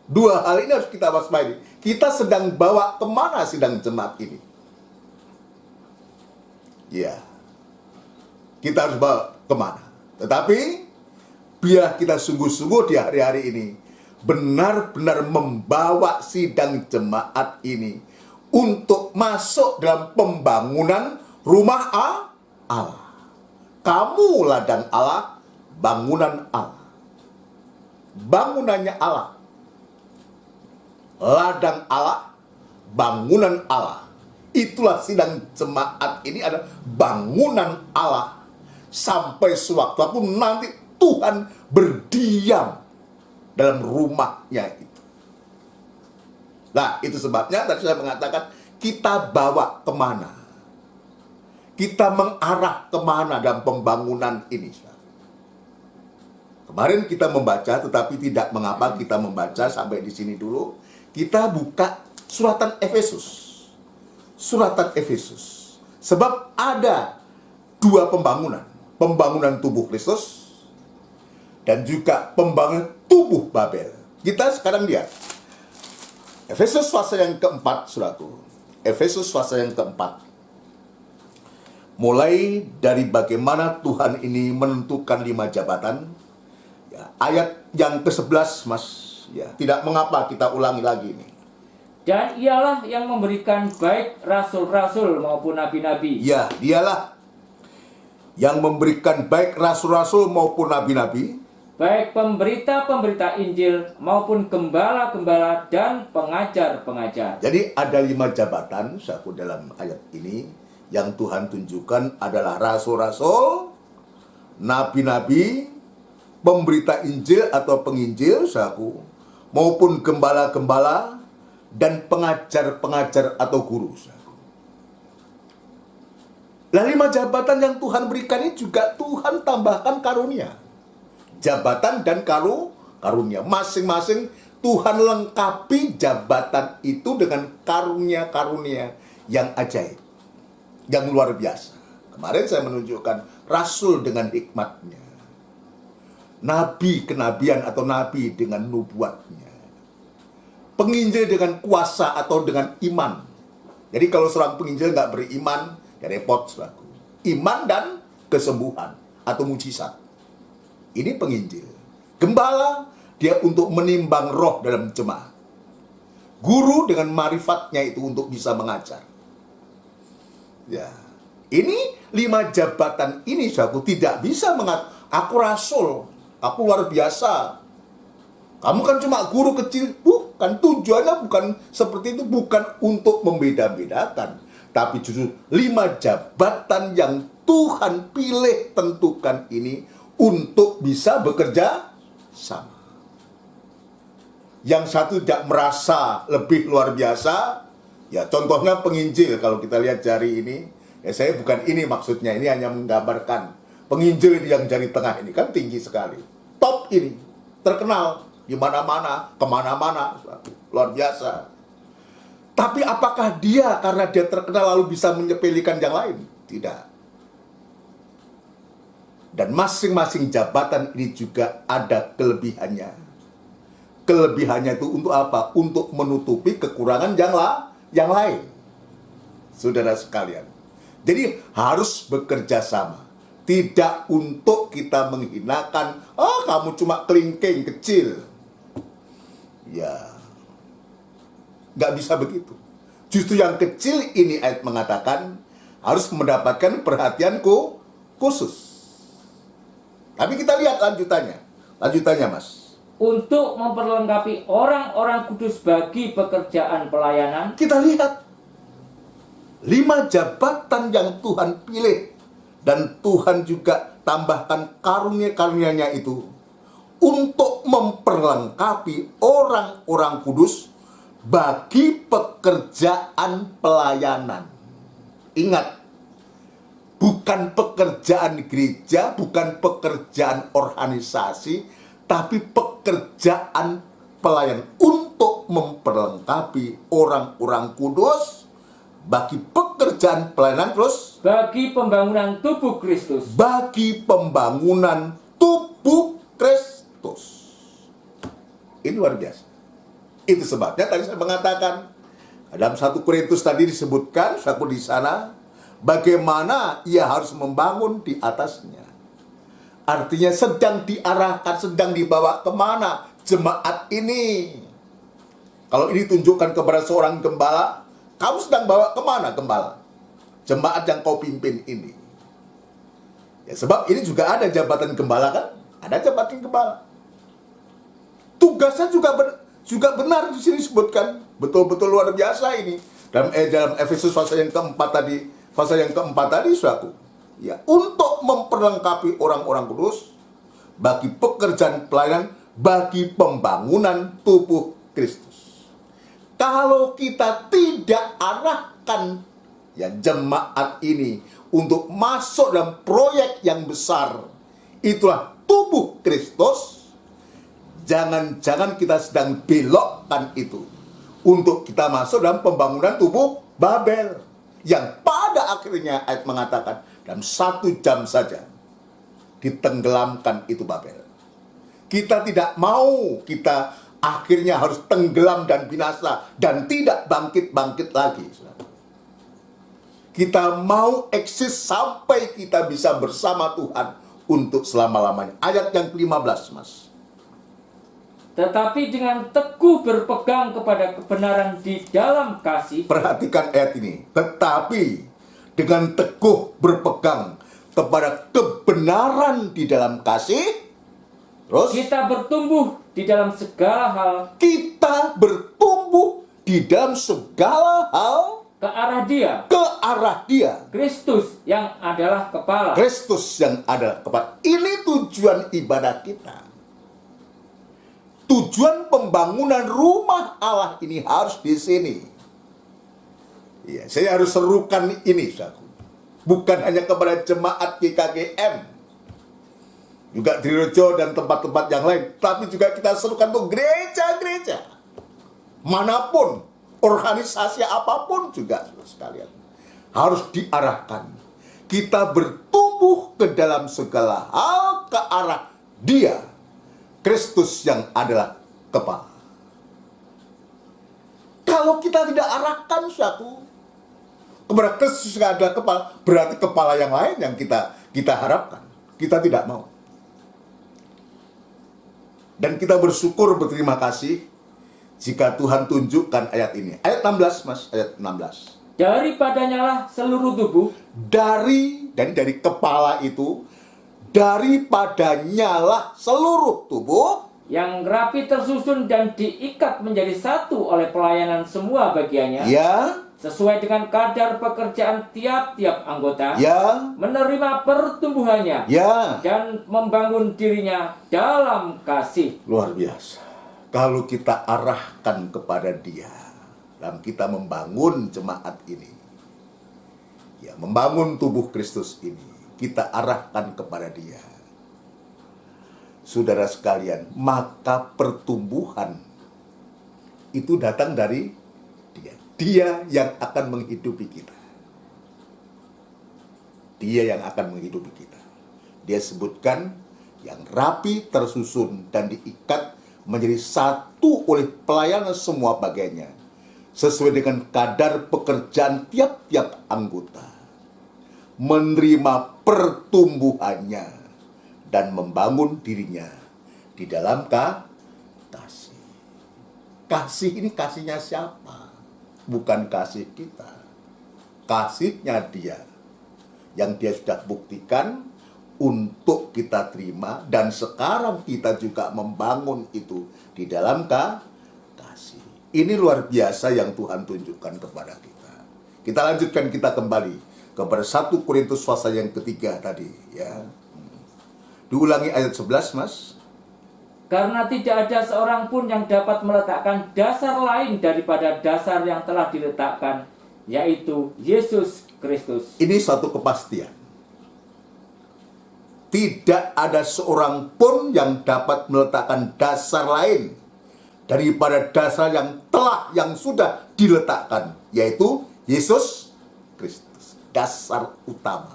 Dua hal ini harus kita waspadai. Kita sedang bawa kemana sidang jemaat ini? Ya, kita harus bawa kemana? Tetapi biar kita sungguh-sungguh di hari-hari ini benar-benar membawa sidang jemaat ini untuk masuk dalam pembangunan rumah Allah. Kamu ladang Allah, bangunan Allah. Bangunannya Allah. Ladang Allah, bangunan Allah. Itulah sidang jemaat ini adalah bangunan Allah. Sampai sewaktu nanti Tuhan berdiam dalam rumahnya itu. Nah, itu sebabnya tadi saya mengatakan kita bawa kemana? Kita mengarah kemana dalam pembangunan ini? Kemarin kita membaca, tetapi tidak mengapa kita membaca sampai di sini dulu. Kita buka suratan Efesus. Suratan Efesus. Sebab ada dua pembangunan. Pembangunan tubuh Kristus dan juga pembangunan tubuh Babel. Kita sekarang lihat Efesus pasal yang keempat, saudaraku. Efesus pasal yang keempat. Mulai dari bagaimana Tuhan ini menentukan 5 jabatan. Ya, ayat yang ke-11, Mas. Ya, tidak mengapa kita ulangi lagi ini. Dan ialah yang memberikan baik rasul-rasul maupun nabi-nabi. Ya, dialah yang memberikan baik rasul-rasul maupun nabi-nabi, baik pemberita-pemberita Injil maupun gembala-gembala dan pengajar-pengajar. Jadi ada 5 jabatan saku dalam ayat ini yang Tuhan tunjukkan adalah rasul-rasul, nabi-nabi, pemberita Injil atau penginjil saku, maupun gembala-gembala dan pengajar-pengajar atau guru saku. Nah, 5 jabatan yang Tuhan berikan ini juga Tuhan tambahkan karunia. Jabatan dan karunia. Masing-masing Tuhan lengkapi jabatan itu dengan karunia-karunia yang ajaib. Yang luar biasa. Kemarin saya menunjukkan rasul dengan hikmatnya. Nabi kenabian atau nabi dengan nubuatnya. Penginjil dengan kuasa atau dengan iman. Jadi kalau seorang penginjil nggak beriman, ya repot, saudaraku. Iman dan kesembuhan atau mujizat. Ini penginjil. Gembala, dia untuk menimbang roh dalam jemaat. Guru dengan marifatnya itu untuk bisa mengajar. Ya, ini 5 jabatan ini, saudaraku, tidak bisa mengatakan, aku rasul, aku luar biasa. Kamu kan cuma guru kecil. Bukan, tujuannya bukan seperti itu. Bukan untuk membeda-bedakan. Tapi justru 5 jabatan yang Tuhan pilih tentukan ini untuk bisa bekerja sama. Yang satu tidak merasa lebih luar biasa. Ya, contohnya penginjil. Kalau kita lihat jari ini, ya saya bukan ini maksudnya. Ini hanya menggambarkan penginjil ini yang jari tengah ini kan tinggi sekali. Top ini, terkenal di mana-mana, kemana-mana, luar biasa. Tapi apakah dia karena dia terkenal lalu bisa menyepelekan yang lain? Tidak. Dan masing-masing jabatan ini juga ada kelebihannya. Kelebihannya itu untuk apa? Untuk menutupi kekurangan yang lain. Saudara sekalian. Jadi harus bekerja sama. Tidak untuk kita menghinakan, kamu cuma kelingking kecil. Ya, nggak bisa begitu. Justru yang kecil ini ayat mengatakan harus mendapatkan perhatianku khusus. Tapi kita lihat lanjutannya. Lanjutannya, Mas. Untuk memperlengkapi orang-orang kudus bagi pekerjaan pelayanan. Kita lihat 5 jabatan yang Tuhan pilih. Dan Tuhan juga tambahkan karunia-karunianya itu untuk memperlengkapi orang-orang kudus bagi pekerjaan pelayanan. Ingat, bukan pekerjaan gereja, bukan pekerjaan organisasi, tapi pekerjaan pelayan untuk memperlengkapi orang-orang kudus bagi pekerjaan pelayanan, terus bagi pembangunan tubuh Kristus. Bagi pembangunan tubuh Kristus. Ini luar biasa. Itu sebabnya tadi saya mengatakan dalam 1 Korintus tadi disebutkan, saku di sana, bagaimana ia harus membangun di atasnya. Artinya sedang diarahkan, sedang dibawa kemana jemaat ini. Kalau ini tunjukkan kepada seorang gembala, kamu sedang bawa kemana gembala? Jemaat yang kau pimpin ini. Ya, sebab ini juga ada jabatan gembala kan? Ada jabatan gembala. Tugasnya juga juga benar di sini disebutkan. Betul-betul luar biasa ini. Dalam Efesus pasal yang keempat tadi, saudaraku. Ya, untuk memperlengkapi orang-orang kudus bagi pekerjaan pelayanan, bagi pembangunan tubuh Kristus. Kalau kita tidak arahkan ya jemaat ini untuk masuk dalam proyek yang besar, itulah tubuh Kristus. Jangan-jangan kita sedang belokkan itu untuk kita masuk dalam pembangunan tubuh Babel, yang pada akhirnya ayat mengatakan dalam 1 jam saja ditenggelamkan itu Babel. Kita tidak mau kita akhirnya harus tenggelam dan binasa dan tidak bangkit-bangkit lagi. Kita mau eksis sampai kita bisa bersama Tuhan untuk selama-lamanya. Ayat yang ke-15, Mas. Tetapi dengan teguh berpegang kepada kebenaran di dalam kasih. Perhatikan ayat ini. Tetapi dengan teguh berpegang kepada kebenaran di dalam kasih, terus Kita bertumbuh di dalam segala hal kita bertumbuh di dalam segala hal ke arah Dia, ke arah Dia, Kristus yang adalah kepala. Kristus yang adalah kepala. Ini tujuan ibadah kita. Tujuan pembangunan rumah Allah ini harus di sini. Ya, saya harus serukan ini, saudaraku. Bukan hanya kepada jemaat GKGM, juga di Rejo dan tempat-tempat yang lain, tapi juga kita serukan untuk gereja-gereja manapun, organisasi apapun juga, sekalian, harus diarahkan. Kita bertumbuh ke dalam segala hal ke arah Dia, Kristus yang adalah kepala. Kalau kita tidak arahkan suatu kepada Kristus yang adalah kepala, berarti kepala yang lain yang kita harapkan. Kita tidak mau. Dan kita bersyukur, berterima kasih jika Tuhan tunjukkan ayat ini. Ayat 16, Mas, ayat 16. Daripadanya lah seluruh tubuh, Dari kepala itu, daripadanya lah seluruh tubuh yang rapi tersusun dan diikat menjadi satu oleh pelayanan semua bagiannya, ya, sesuai dengan kadar pekerjaan tiap-tiap anggota, ya, menerima pertumbuhannya, ya. dan membangun dirinya dalam kasih. Luar biasa. Kalau kita arahkan kepada Dia dalam kita membangun jemaat ini, ya, membangun tubuh Kristus ini, kita arahkan kepada Dia, saudara sekalian, maka pertumbuhan itu datang dari Dia. Dia yang akan menghidupi kita. Dia yang akan menghidupi kita. Dia sebutkan yang rapi, tersusun, dan diikat menjadi satu oleh pelayanan semua bagiannya, sesuai dengan kadar pekerjaan tiap-tiap anggota, menerima pertumbuhannya dan membangun dirinya di dalam kasih. Kasih ini kasihnya siapa? Bukan kasih kita. Kasihnya Dia yang Dia sudah buktikan untuk kita terima, dan sekarang kita juga membangun itu di dalam kasih. Ini luar biasa yang Tuhan tunjukkan kepada kita. Kita lanjutkan, kita kembali kepada 1 Korintus pasal yang ketiga tadi, ya. Diulangi ayat 11, Mas. Karena tidak ada seorang pun yang dapat meletakkan dasar lain daripada dasar yang telah diletakkan, yaitu Yesus Kristus. Ini suatu kepastian. Tidak ada seorang pun yang dapat meletakkan dasar lain daripada dasar yang sudah diletakkan, yaitu Yesus Kristus. Dasar utama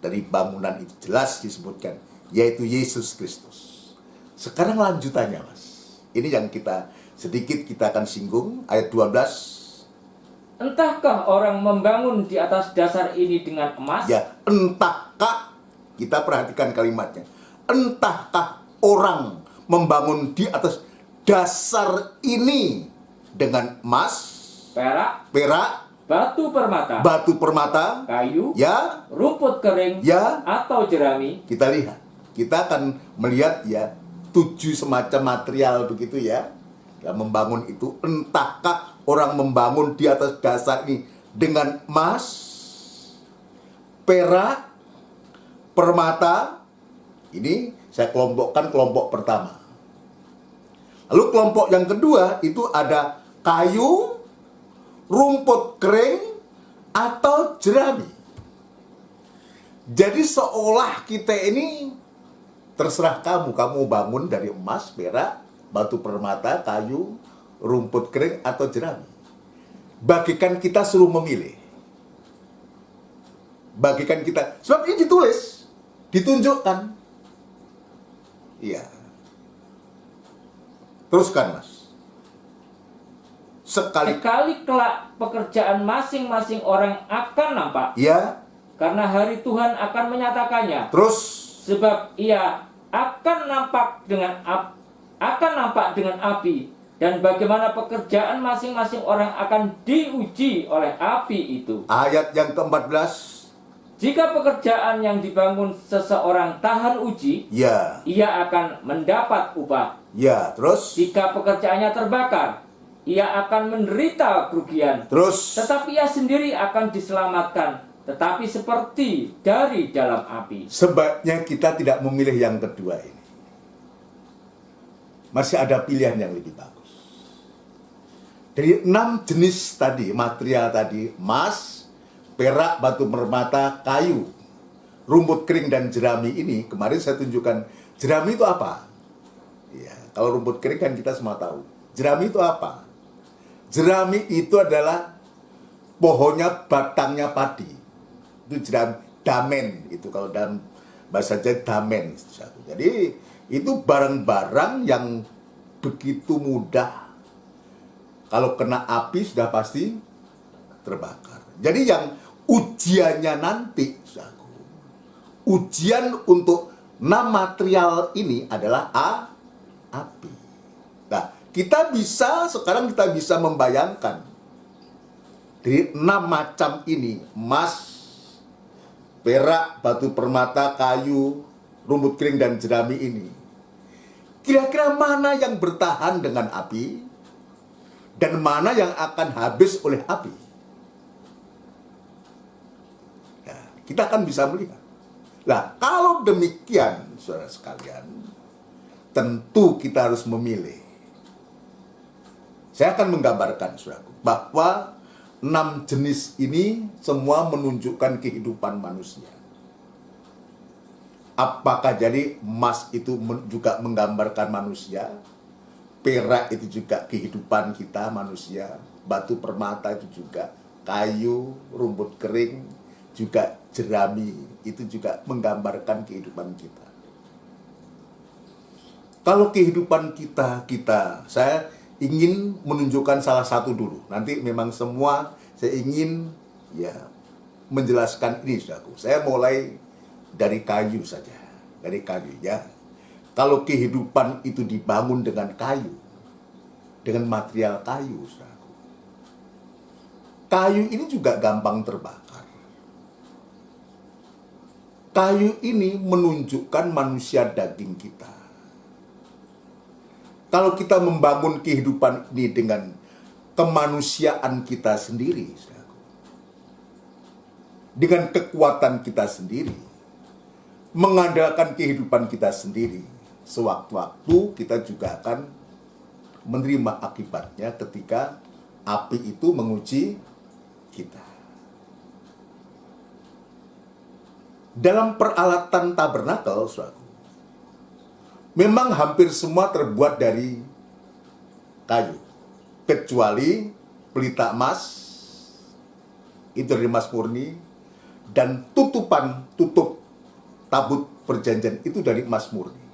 dari bangunan itu jelas disebutkan, yaitu Yesus Kristus. Sekarang lanjutannya, Mas. Ini yang kita akan singgung, ayat 12. Entahkah orang membangun di atas dasar ini dengan emas? Ya, entahkah, kita perhatikan kalimatnya. Entahkah orang membangun di atas dasar ini dengan emas, Perak, batu permata, kayu, ya, rumput kering, ya. atau jerami. Kita lihat, kita akan melihat ya 7 semacam material begitu ya. Ya, membangun itu entahkah orang membangun di atas dasar ini dengan emas, perak, permata. Ini saya kelompokkan kelompok pertama. Lalu kelompok yang kedua itu ada kayu, rumput kering, atau jerami. Jadi seolah kita ini terserah kamu bangun dari emas, perak, batu permata, kayu, rumput kering, atau jerami. Bagikan kita suruh memilih. Bagikan kita, sebab ini ditulis, ditunjukkan. Iya. Teruskan, Mas. Sekali kelak pekerjaan masing-masing orang akan nampak. Ya. Karena hari Tuhan akan menyatakannya. Terus. Sebab ia akan nampak dengan api, dan bagaimana pekerjaan masing-masing orang akan diuji oleh api itu. Ayat yang ke-14. Jika pekerjaan yang dibangun seseorang tahan uji, Ya. ia akan mendapat upah. Ya, terus. Jika pekerjaannya terbakar, ia akan menderita kerugian. Terus. Tetapi ia sendiri akan diselamatkan, tetapi seperti dari dalam api. Sebabnya kita tidak memilih yang kedua ini. Masih ada pilihan yang lebih bagus. Dari 6 jenis tadi, material tadi, emas, perak, batu permata, kayu, rumput kering, dan jerami ini, kemarin saya tunjukkan, jerami itu apa? Ya, kalau rumput kering kan kita semua tahu. Jerami itu apa? Jerami itu adalah pohonnya, batangnya padi. Itu jerami, damen, itu kalau dalam bahasa Jawa damen. Jadi itu barang-barang yang begitu mudah, kalau kena api sudah pasti terbakar. Jadi yang ujiannya nanti, ujian untuk 6 material ini adalah api. Nah, sekarang kita bisa membayangkan dari 6 macam ini, emas, perak, batu permata, kayu, rumput kering, dan jerami ini. Kira-kira mana yang bertahan dengan api dan mana yang akan habis oleh api? Nah, kita akan bisa melihat. Nah, kalau demikian, saudara sekalian, tentu kita harus memilih. Saya akan menggambarkan, saudaraku, bahwa 6 jenis ini semua menunjukkan kehidupan manusia. Apakah jadi emas itu juga menggambarkan manusia, perak itu juga kehidupan kita manusia, batu permata itu juga, kayu, rumput kering, juga jerami itu juga menggambarkan kehidupan kita. Kalau kehidupan kita, saya ingin menunjukkan salah satu dulu. Nanti memang semua saya ingin menjelaskan ini, saudaraku. Saya mulai dari kayu saja, dari kayu ya. Kalau kehidupan itu dibangun dengan kayu, dengan material kayu, saudaraku, kayu ini juga gampang terbakar. Kayu ini menunjukkan manusia daging kita. Kalau kita membangun kehidupan ini dengan kemanusiaan kita sendiri, saudaraku, dengan kekuatan kita sendiri, mengandalkan kehidupan kita sendiri, sewaktu-waktu kita juga akan menerima akibatnya ketika api itu menguji kita. Dalam peralatan tabernakel, saudaraku, memang hampir semua terbuat dari kayu, kecuali pelita emas, itu dari emas murni, dan tutup tabut perjanjian itu dari emas murni.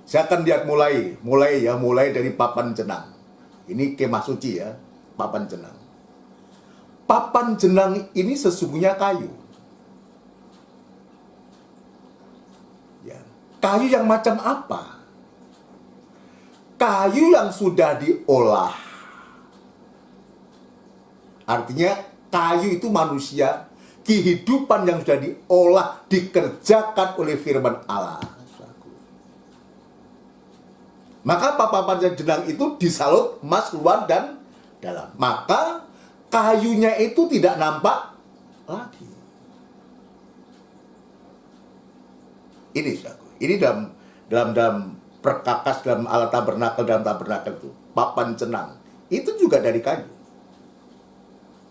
Saya akan lihat mulai dari papan jenang. Ini kemah suci ya, papan jenang. Papan jenang ini sesungguhnya kayu. Ya, kayu yang macam apa? Kayu yang sudah diolah. Artinya kayu itu manusia, kehidupan yang sudah diolah, dikerjakan oleh firman Allah. Maka papan jenang itu disalut emas luar dan dalam. Maka kayunya itu tidak nampak lagi. Ini saudaraku. Ini dalam perkakas, dalam alat tabernakel, dalam tabernakel itu papan jenang itu juga dari kayu.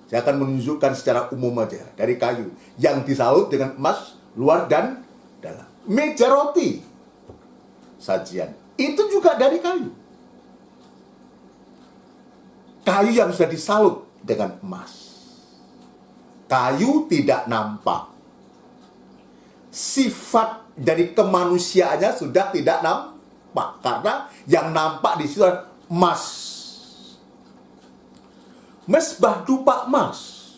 Saya akan menunjukkan secara umum aja dari kayu yang disalut dengan emas luar dan dalam. Meja roti sajian itu juga dari kayu. Kayu yang sudah disalut dengan emas. Kayu tidak nampak. Sifat dari kemanusiaannya sudah tidak nampak karena yang nampak di situ adalah emas. Mesbah dupa emas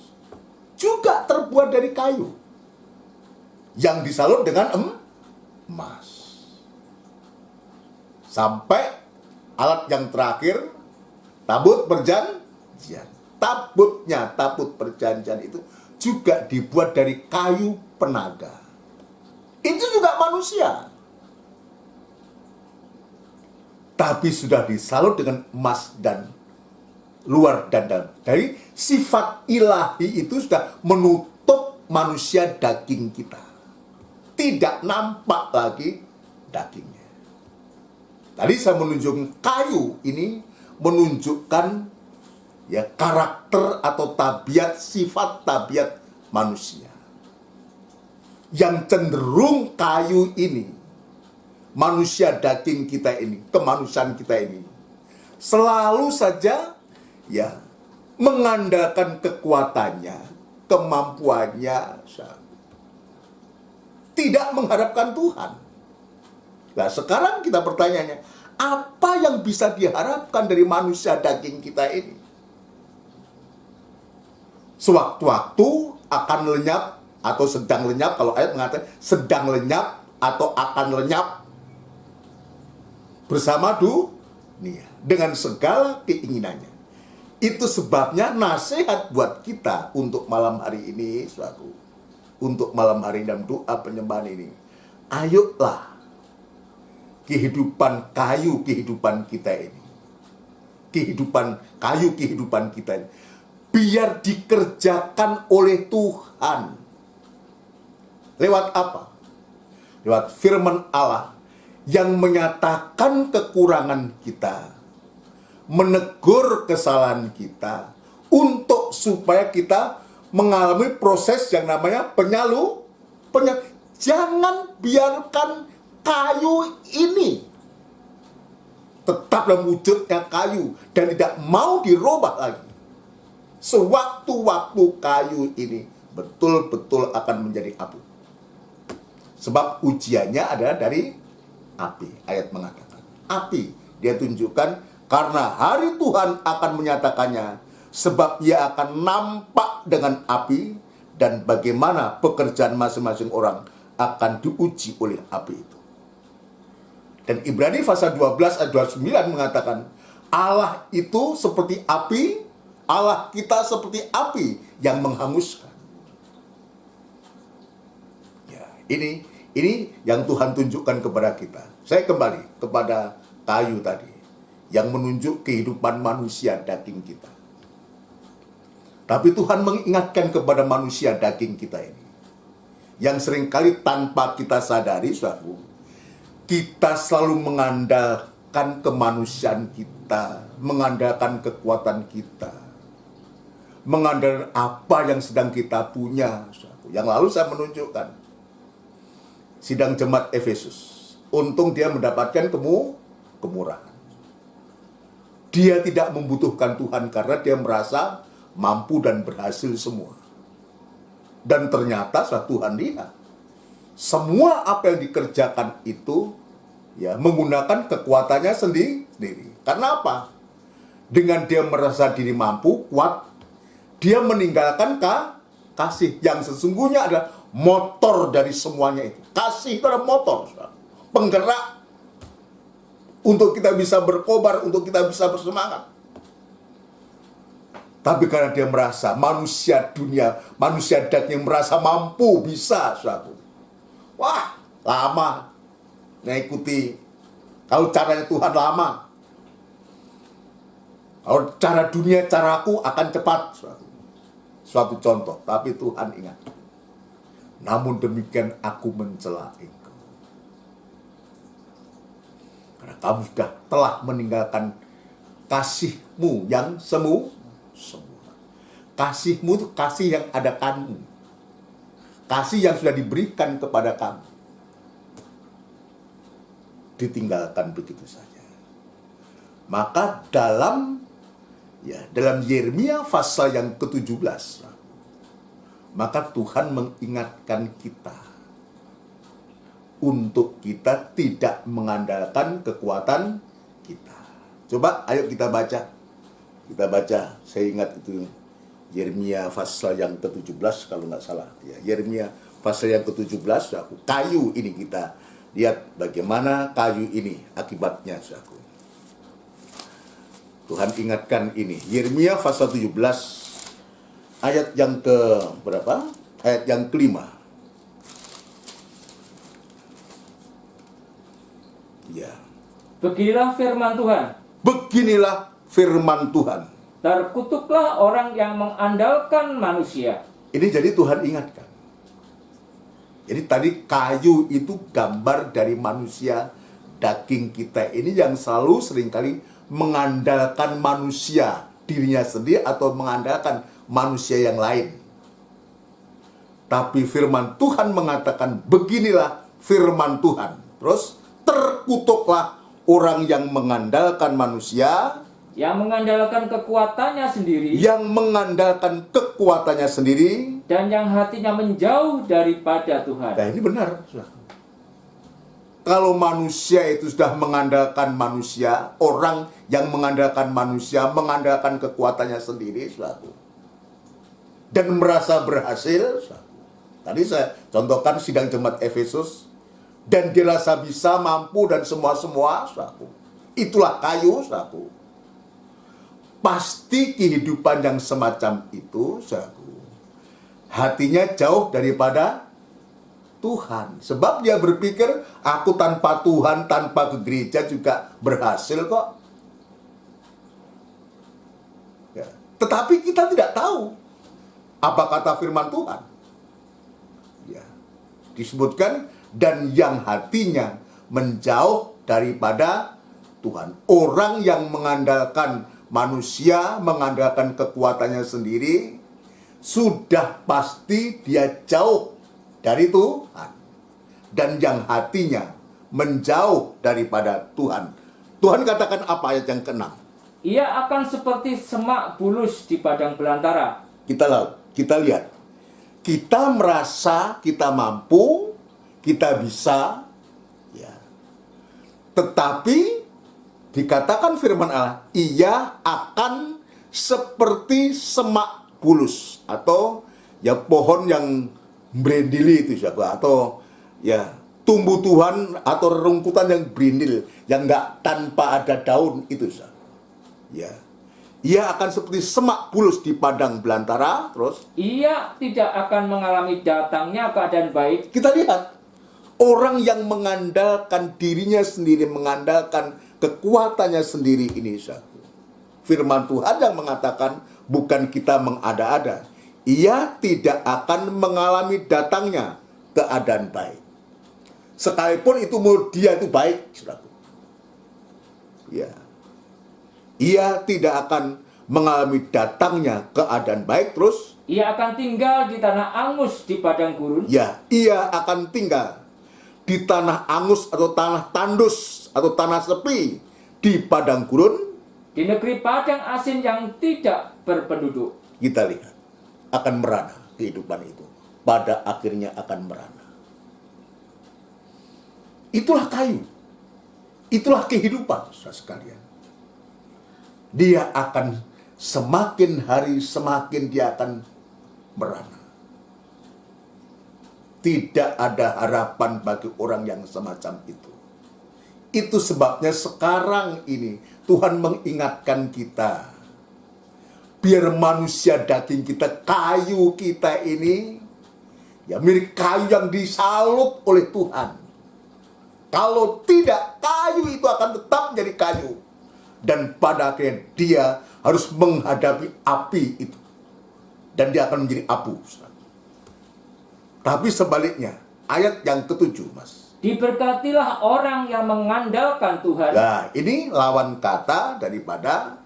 juga terbuat dari kayu yang disalut dengan emas. Sampai alat yang terakhir, tabut perjanjian. Tabut perjanjian itu juga dibuat dari kayu penaga. Itu juga manusia. Tapi sudah disalut dengan emas dan luar dan dalam. Dari sifat ilahi itu sudah menutup manusia daging kita. Tidak nampak lagi dagingnya. Tadi saya menunjukkan kayu ini menunjukkan ya karakter atau tabiat, sifat tabiat manusia. Yang cenderung kayu ini, manusia daging kita ini, kemanusiaan kita ini, selalu saja ya mengandalkan kekuatannya, kemampuannya, tidak mengharapkan Tuhan. Nah, sekarang kita bertanya, apa yang bisa diharapkan dari manusia daging kita ini? Sewaktu-waktu akan lenyap atau sedang lenyap, kalau ayat mengatakan sedang lenyap atau akan lenyap bersama dunia dengan segala keinginannya. Itu sebabnya nasihat buat kita untuk malam hari ini, suatu untuk malam hari dalam doa penyembahan ini. Ayolah kehidupan kayu kehidupan kita ini. Kehidupan kayu kehidupan kita ini biar dikerjakan oleh Tuhan. Lewat apa? Lewat firman Allah yang menyatakan kekurangan kita, menegur kesalahan kita, untuk supaya kita mengalami proses yang namanya Jangan biarkan kayu ini tetap dalam wujudnya kayu dan tidak mau dirubah lagi. Sewaktu-waktu kayu ini betul-betul akan menjadi abu. Sebab ujiannya adalah dari api. Ayat mengatakan api. Dia tunjukkan karena hari Tuhan akan menyatakannya, sebab ia akan nampak dengan api, dan bagaimana pekerjaan masing-masing orang akan diuji oleh api itu. Dan Ibrani pasal 12 ayat 29 mengatakan Allah itu seperti api, Allah kita seperti api yang menghanguskan. Ya, ini yang Tuhan tunjukkan kepada kita. Saya kembali kepada kayu tadi yang menunjuk kehidupan manusia daging kita. Tapi Tuhan mengingatkan kepada manusia daging kita ini, yang seringkali tanpa kita sadari, saudara, kita selalu mengandalkan kemanusiaan kita, mengandalkan kekuatan kita, mengandalkan apa yang sedang kita punya. Yang lalu saya menunjukkan sidang jemaat Efesus. Untung dia mendapatkan kemurahan. Dia tidak membutuhkan Tuhan karena dia merasa mampu dan berhasil semua. Dan ternyata saat Tuhan lihat, semua apa yang dikerjakan itu ya menggunakan kekuatannya sendiri. Karena apa? Dengan dia merasa diri mampu, kuat, dia meninggalkan kasih yang sesungguhnya adalah motor dari semuanya itu. Kasih itu adalah motor, penggerak untuk kita bisa berkobar, untuk kita bisa bersemangat. Tapi karena dia merasa manusia dunia, manusia daging merasa mampu, bisa, suatu. Wah, lama mengikuti Kalau caranya Tuhan lama. Kalau cara dunia, caraku akan cepat. Suatu contoh, tapi Tuhan ingat. Namun demikian aku mencela engkau. Karena kamu sudah telah meninggalkan kasihmu yang sempurna. Kasihmu itu kasih yang ada kamu. Kasih yang sudah diberikan kepada kamu. Ditinggalkan begitu saja. Maka dalam Yeremia pasal yang ke-17, maka Tuhan mengingatkan kita untuk kita tidak mengandalkan kekuatan kita. Coba ayo kita baca. Kita baca, saya ingat itu Yeremia pasal yang ke-17 kalau nggak salah. Ya, Yeremia pasal yang ke-17, kayu ini kita lihat bagaimana kayu ini akibatnya, saudaraku. Tuhan ingatkan ini. Yeremia pasal 17 ayat yang ke berapa? Ayat yang ke-5. Ya. Beginilah firman Tuhan. Beginilah firman Tuhan. Terkutuklah orang yang mengandalkan manusia. Ini jadi Tuhan ingatkan. Jadi tadi kayu itu gambar dari manusia daging kita ini yang selalu seringkali mengandalkan manusia dirinya sendiri atau mengandalkan manusia yang lain. Tapi firman Tuhan mengatakan beginilah firman Tuhan. Terus terkutuklah orang yang mengandalkan manusia, yang mengandalkan kekuatannya sendiri, yang mengandalkan kekuatannya sendiri, dan yang hatinya menjauh daripada Tuhan. Nah ini benar. Kalau manusia itu sudah mengandalkan manusia, orang yang mengandalkan manusia, mengandalkan kekuatannya sendiri, dan merasa berhasil. Tadi saya contohkan sidang jemaat Efesus, dan dirasa bisa, mampu, dan semua-semua, itulah kayu, pasti kehidupan yang semacam itu, hatinya jauh daripada Tuhan. Sebab dia berpikir, aku tanpa Tuhan, tanpa ke gereja juga berhasil kok. Ya. Tetapi kita tidak tahu apa kata firman Tuhan. Ya. Disebutkan, dan yang hatinya menjauh daripada Tuhan. Orang yang mengandalkan manusia, mengandalkan kekuatannya sendiri, sudah pasti dia jauh dari Tuhan. Dan yang hatinya menjauh daripada Tuhan. Tuhan katakan apa ayat yang ke-6? Ia akan seperti semak bulus di padang belantara. Kita lihat. Kita merasa kita mampu, kita bisa, ya. Tetapi dikatakan firman Allah, ia akan seperti semak bulus, atau ya pohon yang berendili itu, atau ya tumbuh-tumbuhan atau rerumputan yang berindil, yang enggak tanpa ada daun itu, ya. Ia akan seperti semak bulus di padang belantara. Terus ia tidak akan mengalami datangnya keadaan baik. Kita lihat orang yang mengandalkan dirinya sendiri, mengandalkan kekuatannya sendiri ini, firman Tuhan yang mengatakan bukan kita mengada-ada. Ia tidak akan mengalami datangnya keadaan baik. Sekalipun itu menurut dia itu baik, saudaraku. Ya. Ia tidak akan mengalami datangnya keadaan baik. Terus ia akan tinggal di tanah angus di padang gurun. Ya, ia akan tinggal di tanah angus atau tanah tandus atau tanah sepi di padang gurun, di negeri padang asin yang tidak berpenduduk. Kita lihat akan merana kehidupan itu, pada akhirnya akan merana. Itulah kayu, itulah kehidupan, saudara sekalian. Dia akan semakin hari semakin dia akan merana. Tidak ada harapan bagi orang yang semacam itu. Itu sebabnya sekarang ini Tuhan mengingatkan kita, biar manusia daging kita, kayu kita ini, mirip kayu yang disalut oleh Tuhan. Kalau tidak, kayu kayu itu akan tetap menjadi kayu. Dan pada akhirnya dia harus menghadapi api itu. Dan dia akan menjadi abu. Tapi sebaliknya, ayat yang ketujuh, Mas. Diberkatilah orang yang mengandalkan Tuhan. Nah, ini lawan kata daripada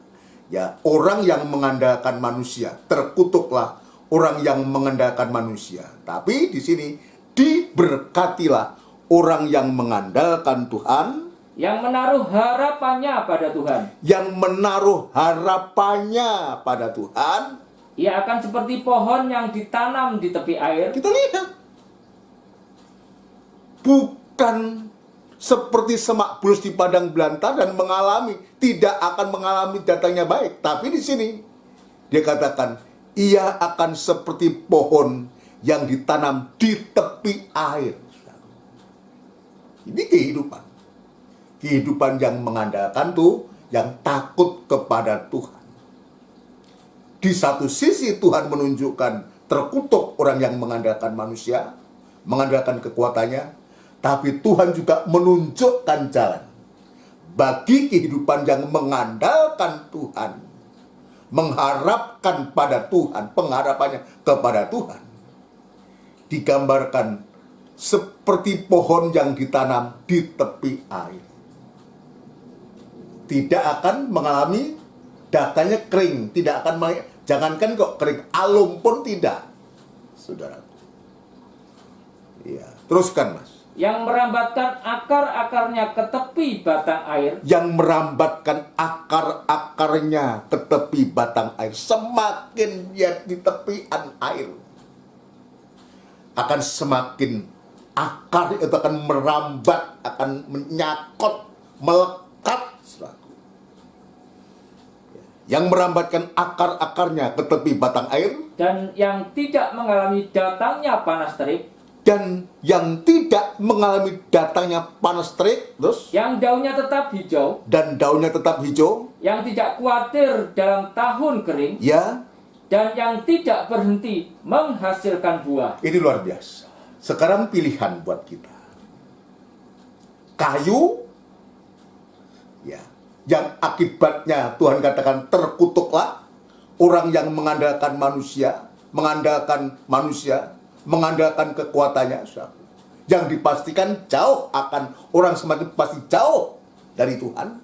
ya orang yang mengandalkan manusia. Terkutuklah orang yang mengandalkan manusia. Tapi di sini diberkatilah orang yang mengandalkan Tuhan, yang menaruh harapannya pada Tuhan. yang menaruh harapannya pada Tuhan. Ia akan seperti pohon yang ditanam di tepi air. Kita lihat, bukan seperti semak bulus di padang belantara dan tidak akan mengalami datangnya baik. Tapi di sini dia katakan, ia akan seperti pohon yang ditanam di tepi air. Ini kehidupan. Kehidupan yang mengandalkan yang takut kepada Tuhan. Di satu sisi Tuhan menunjukkan terkutuk orang yang mengandalkan manusia, mengandalkan kekuatannya, tapi Tuhan juga menunjukkan jalan bagi kehidupan yang mengandalkan Tuhan, mengharapkan pada Tuhan, pengharapannya kepada Tuhan. Digambarkan seperti pohon yang ditanam di tepi air. Tidak akan mengalami datanya kering, tidak akan jangankan kok kering, alum pun tidak, saudaraku. Ya, teruskan, Mas. Yang merambatkan akar-akarnya ke tepi batang air. Yang merambatkan akar-akarnya ke tepi batang air. Semakin dia di tepian air, akan semakin akar itu akan merambat, akan menyakot, melekat. Yang merambatkan akar-akarnya ke tepi batang air. Dan yang tidak mengalami datangnya panas terik. Dan yang tidak mengalami datangnya panas terik. Terus? Yang daunnya tetap hijau. Dan daunnya tetap hijau. Yang tidak khawatir dalam tahun kering. Ya. Dan yang tidak berhenti menghasilkan buah. Ini luar biasa. Sekarang pilihan buat kita. Kayu. Ya. Yang akibatnya Tuhan katakan terkutuklah orang yang mengandalkan manusia, mengandalkan kekuatannya, yang dipastikan jauh akan orang semakin pasti jauh dari Tuhan.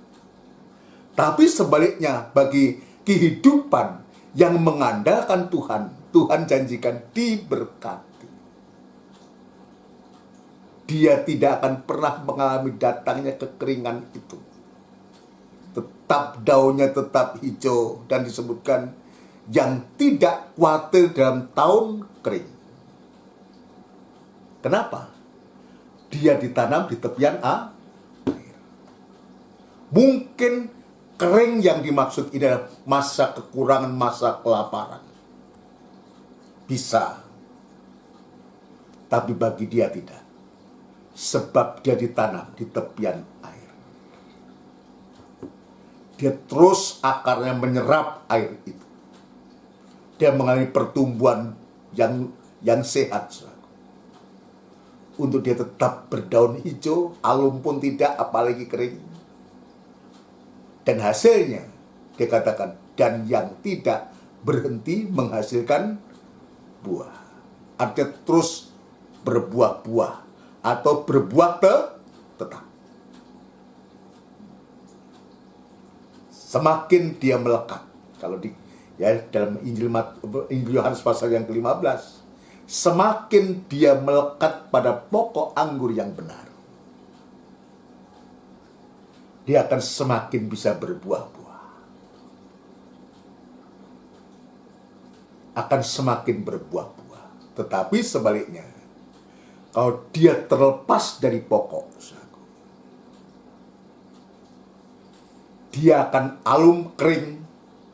Tapi sebaliknya bagi kehidupan yang mengandalkan Tuhan, Tuhan janjikan diberkati. Dia tidak akan pernah mengalami datangnya kekeringan itu. Tetap daunnya tetap hijau, dan disebutkan yang tidak khawatir dalam tahun kering. Kenapa? Dia ditanam di tepian air. Mungkin kering yang dimaksud ini adalah masa kekurangan, masa kelaparan. Bisa. Tapi bagi dia tidak. Sebab dia ditanam di tepian air. Dia terus akarnya menyerap air itu. Dia mengalami pertumbuhan yang sehat. Untuk dia tetap berdaun hijau, alum pun tidak, apalagi kering. Dan hasilnya, dia katakan, dan yang tidak berhenti menghasilkan buah. Artinya terus berbuah-buah, atau berbuah tetap. Semakin dia melekat. Kalau dalam Injil Yohanes pasal yang ke-15, semakin dia melekat pada pokok anggur yang benar, dia akan semakin bisa berbuah-buah. Akan semakin berbuah-buah. Tetapi sebaliknya, kalau dia terlepas dari pokok, dia akan alum kering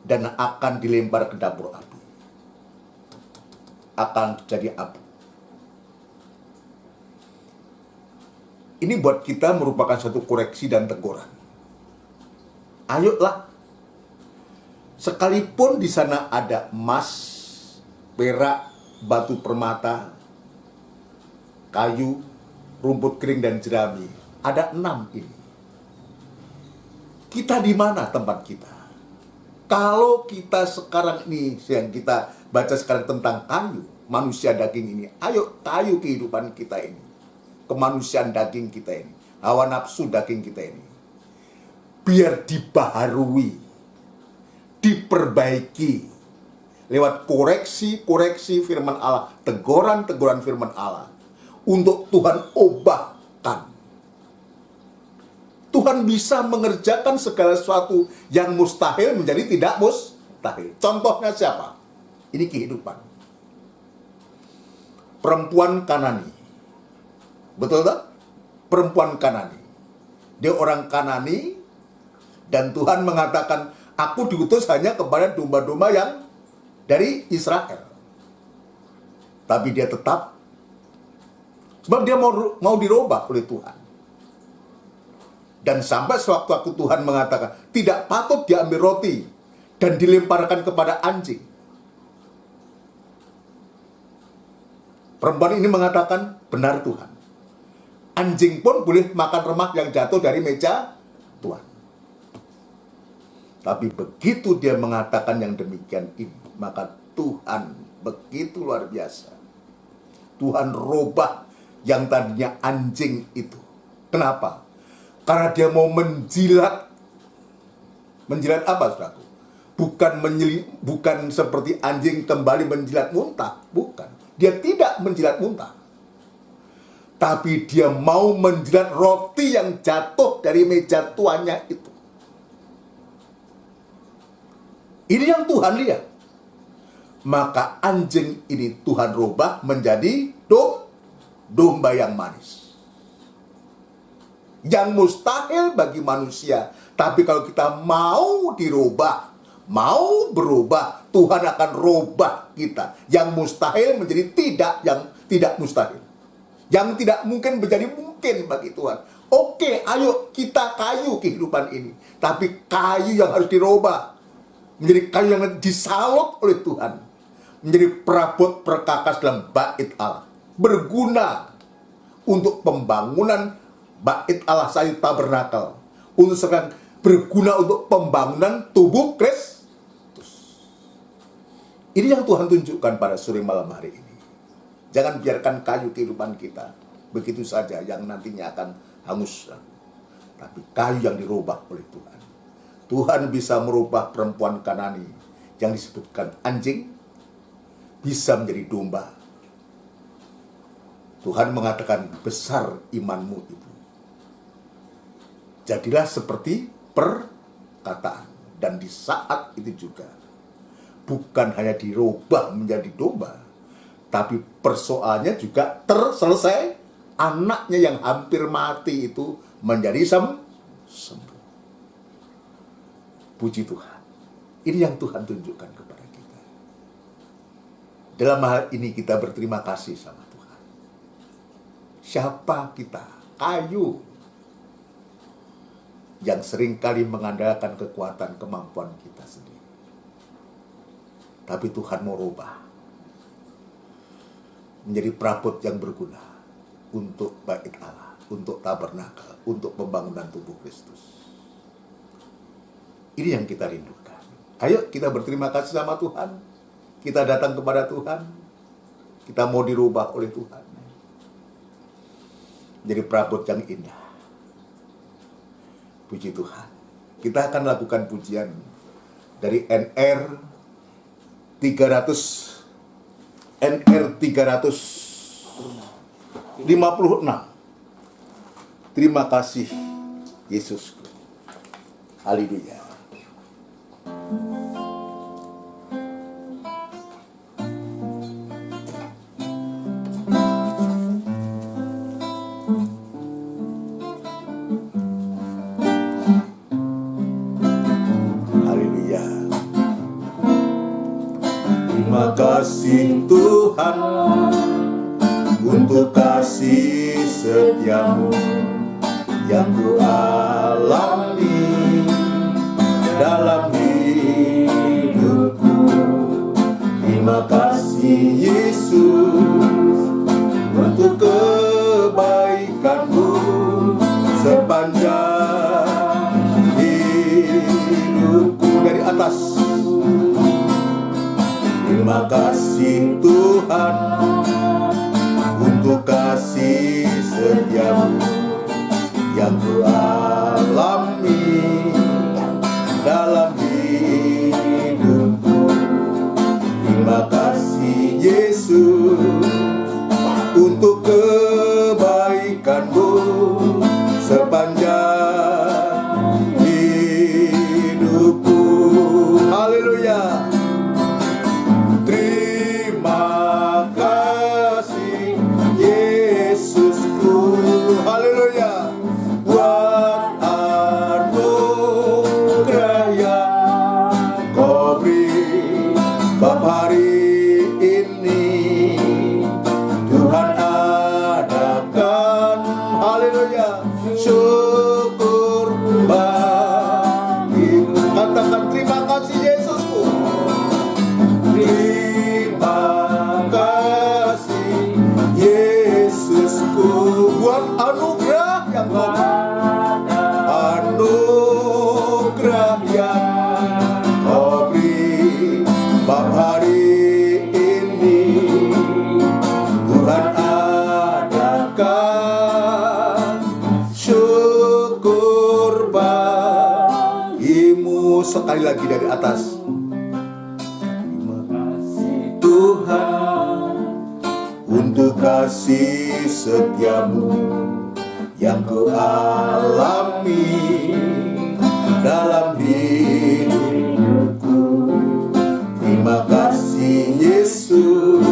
dan akan dilempar ke dapur api. Akan jadi abu. Ini buat kita merupakan satu koreksi dan teguran. Ayolah, sekalipun di sana ada emas, perak, batu permata, kayu, rumput kering dan jerami, ada 6 ini. Kita di mana tempat kita? Kalau kita sekarang ini, yang kita baca sekarang tentang kayu, manusia daging ini, ayo kayu kehidupan kita ini, kemanusiaan daging kita ini, hawa nafsu daging kita ini, biar dibaharui, diperbaiki, lewat koreksi firman Allah, teguran firman Allah, untuk Tuhan ubahkan. Tuhan bisa mengerjakan segala sesuatu yang mustahil menjadi tidak mustahil. Contohnya siapa? Ini kehidupan. Perempuan Kanani. Betul tak? Perempuan Kanani. Dia orang Kanani, dan Tuhan mengatakan, aku diutus hanya kepada domba-domba yang dari Israel. Tapi dia tetap, sebab dia mau dirubah oleh Tuhan. Dan sampai sewaktu Tuhan mengatakan, tidak patut diambil roti dan dilemparkan kepada anjing. Perempuan ini mengatakan, benar Tuhan. Anjing pun boleh makan remah yang jatuh dari meja Tuhan. Tapi begitu dia mengatakan yang demikian ini, maka Tuhan begitu luar biasa. Tuhan rubah yang tadinya anjing itu. Kenapa? Karena dia mau menjilat. Menjilat apa, saudaraku? Bukan seperti anjing kembali menjilat muntah. Bukan. Dia tidak menjilat muntah. Tapi dia mau menjilat roti yang jatuh dari meja tuannya itu. Ini yang Tuhan lihat. Maka anjing ini Tuhan rubah menjadi domba yang manis. Yang mustahil bagi manusia. Tapi kalau kita mau dirubah, mau berubah, Tuhan akan rubah kita. Yang mustahil menjadi yang tidak mustahil. Yang tidak mungkin menjadi mungkin bagi Tuhan. Oke, ayo kita kayu kehidupan ini. Tapi kayu yang harus dirubah. Menjadi kayu yang disalut oleh Tuhan. Menjadi perabot perkakas dalam bait Allah. Berguna untuk pembangunan bait Allah Sayu Tabernakel, untuk sekarang berguna untuk pembangunan tubuh Kristus. Ini yang Tuhan tunjukkan pada sore malam hari ini. Jangan biarkan kayu kehidupan kita begitu saja yang nantinya akan hangus. Tapi kayu yang dirubah oleh Tuhan. Tuhan bisa merubah perempuan Kanani yang disebutkan anjing bisa menjadi domba. Tuhan mengatakan, besar imanmu itu. Jadilah seperti perkataan. Dan di saat itu juga, bukan hanya dirubah menjadi domba, tapi persoalannya juga terselesai. Anaknya yang hampir mati itu menjadi sembuh. Puji Tuhan. Ini yang Tuhan tunjukkan kepada kita. Dalam hal ini kita berterima kasih sama Tuhan. Siapa kita? Kayu yang seringkali mengandalkan kekuatan kemampuan kita sendiri. Tapi Tuhan mau rubah menjadi perabot yang berguna untuk bait Allah, untuk tabernakel, untuk pembangunan tubuh Kristus. Ini yang kita rindukan. Ayo kita berterima kasih sama Tuhan. Kita datang kepada Tuhan. Kita mau dirubah oleh Tuhan. Jadi perabot yang indah. Puji Tuhan. Kita akan lakukan pujian dari NR 356. Terima kasih Yesusku. Haleluya. Terima kasih Tuhan untuk kasih setiamu yang ku alami dalam hidupku. Terima kasih Yesus untuk kebaikanmu sepanjang hidupku. sekali lagi dari atas. Kasih Tuhan, untuk kasih setiamu yang kau alami dalam hidupku. Terima kasih Yesus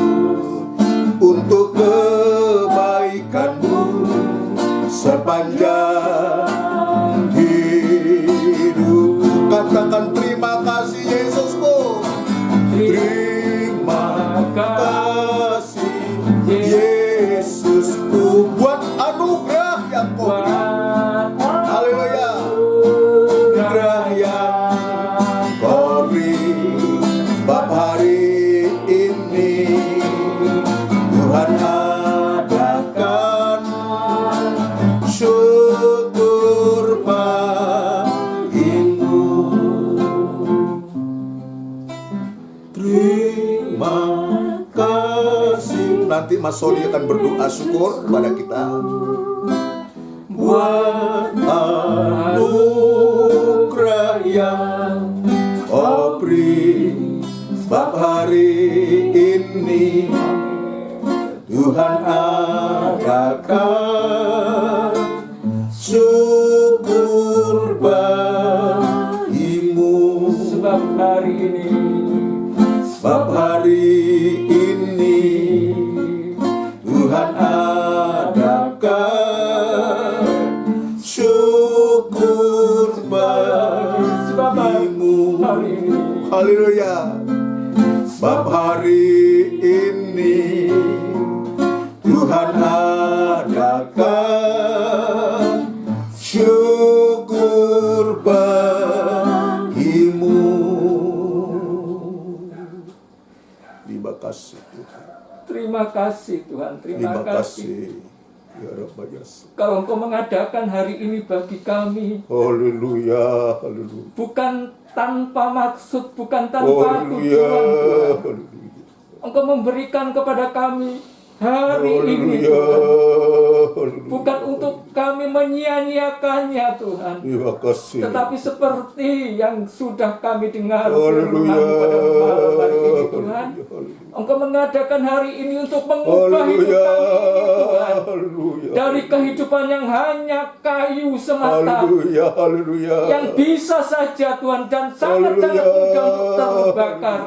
untuk kebaikanmu sepanjang hidup. Katakan terima kasih Yesusku. Terima kasih Yesusku buat anugerah yang kau beri. Haleluya. Anugerah yang kau beri. Bab hari ini Tuhan adakan syukur bagimu. Terima kasih. Nanti Mas Soli akan berdoa syukur kepada kita buat anugerah yang kau beri. Sebab hari ini Tuhan adakan syukur bagimu. sebab hari ini Sebab hari ini Tuhan adakan syukur bagimu. hari ini Haleluya. Sebab hari ini Tuhan adakan syukur bagimu. Terima kasih Tuhan. terima kasih Tuhan, terima kasih. Ya Rabb Yesus. Kalau Engkau mengadakan hari ini bagi kami, Haleluya. Haleluya. bukan tanpa maksud, bukan tanpa Haleluya. tujuan Tuhan. Haleluya. Engkau memberikan kepada kami hari ini Haleluya. Tuhan, bukan untuk kami menyia-nyiakannya Tuhan, Terima kasih. tetapi seperti yang sudah kami dengar Haleluya. firman pada malam hari ini Tuhan, Engkau mengadakan hari ini untuk mengubah hidup Haleluya. kami ini Tuhan, Haleluya. dari kehidupan yang hanya kayu semata, Haleluya. Haleluya. yang bisa saja Tuhan dan sangat-sangat mudah untuk terbakar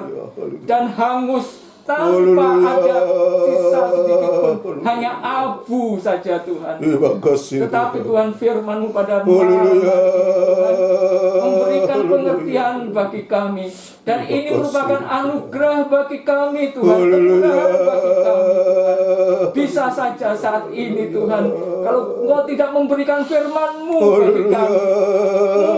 dan hangus tanpa Haleluya. ada sisa sedikit pun, hanya abu saja Tuhan. Terima kasih. Tetapi Tuhan firman-Mu pada malam Haleluya. Tuhan memberikan pengertian bagi kami, dan ini merupakan anugerah bagi kami Tuhan, kemurahan bagi kami Tuhan. Bisa saja saat ini Tuhan, kalau Engkau tidak memberikan firman-Mu bagi kami,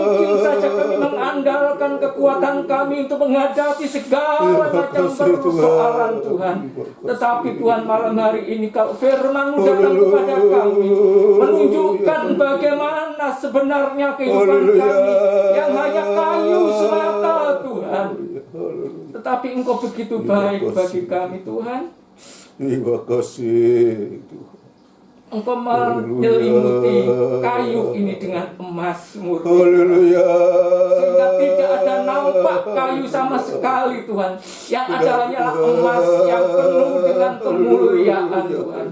mungkin saja kami mengandalkan kekuatan kami untuk menghadapi segala macam persoalan Tuhan. Tetapi Tuhan malam hari ini kalau firman-Mu datang kepada kami, menunjukkan bagaimana sebenarnya kehidupan kami yang hanya kayu semata Tuhan. Tetapi Engkau begitu baik bagi kami Tuhan. Terima kasih Tuhan. Engkau menyelimuti kayu ini dengan emas murni, Haleluya. sehingga tidak ada nampak kayu sama sekali Tuhan. Yang ada hanyalah emas yang penuh dengan kemuliaan Tuhan.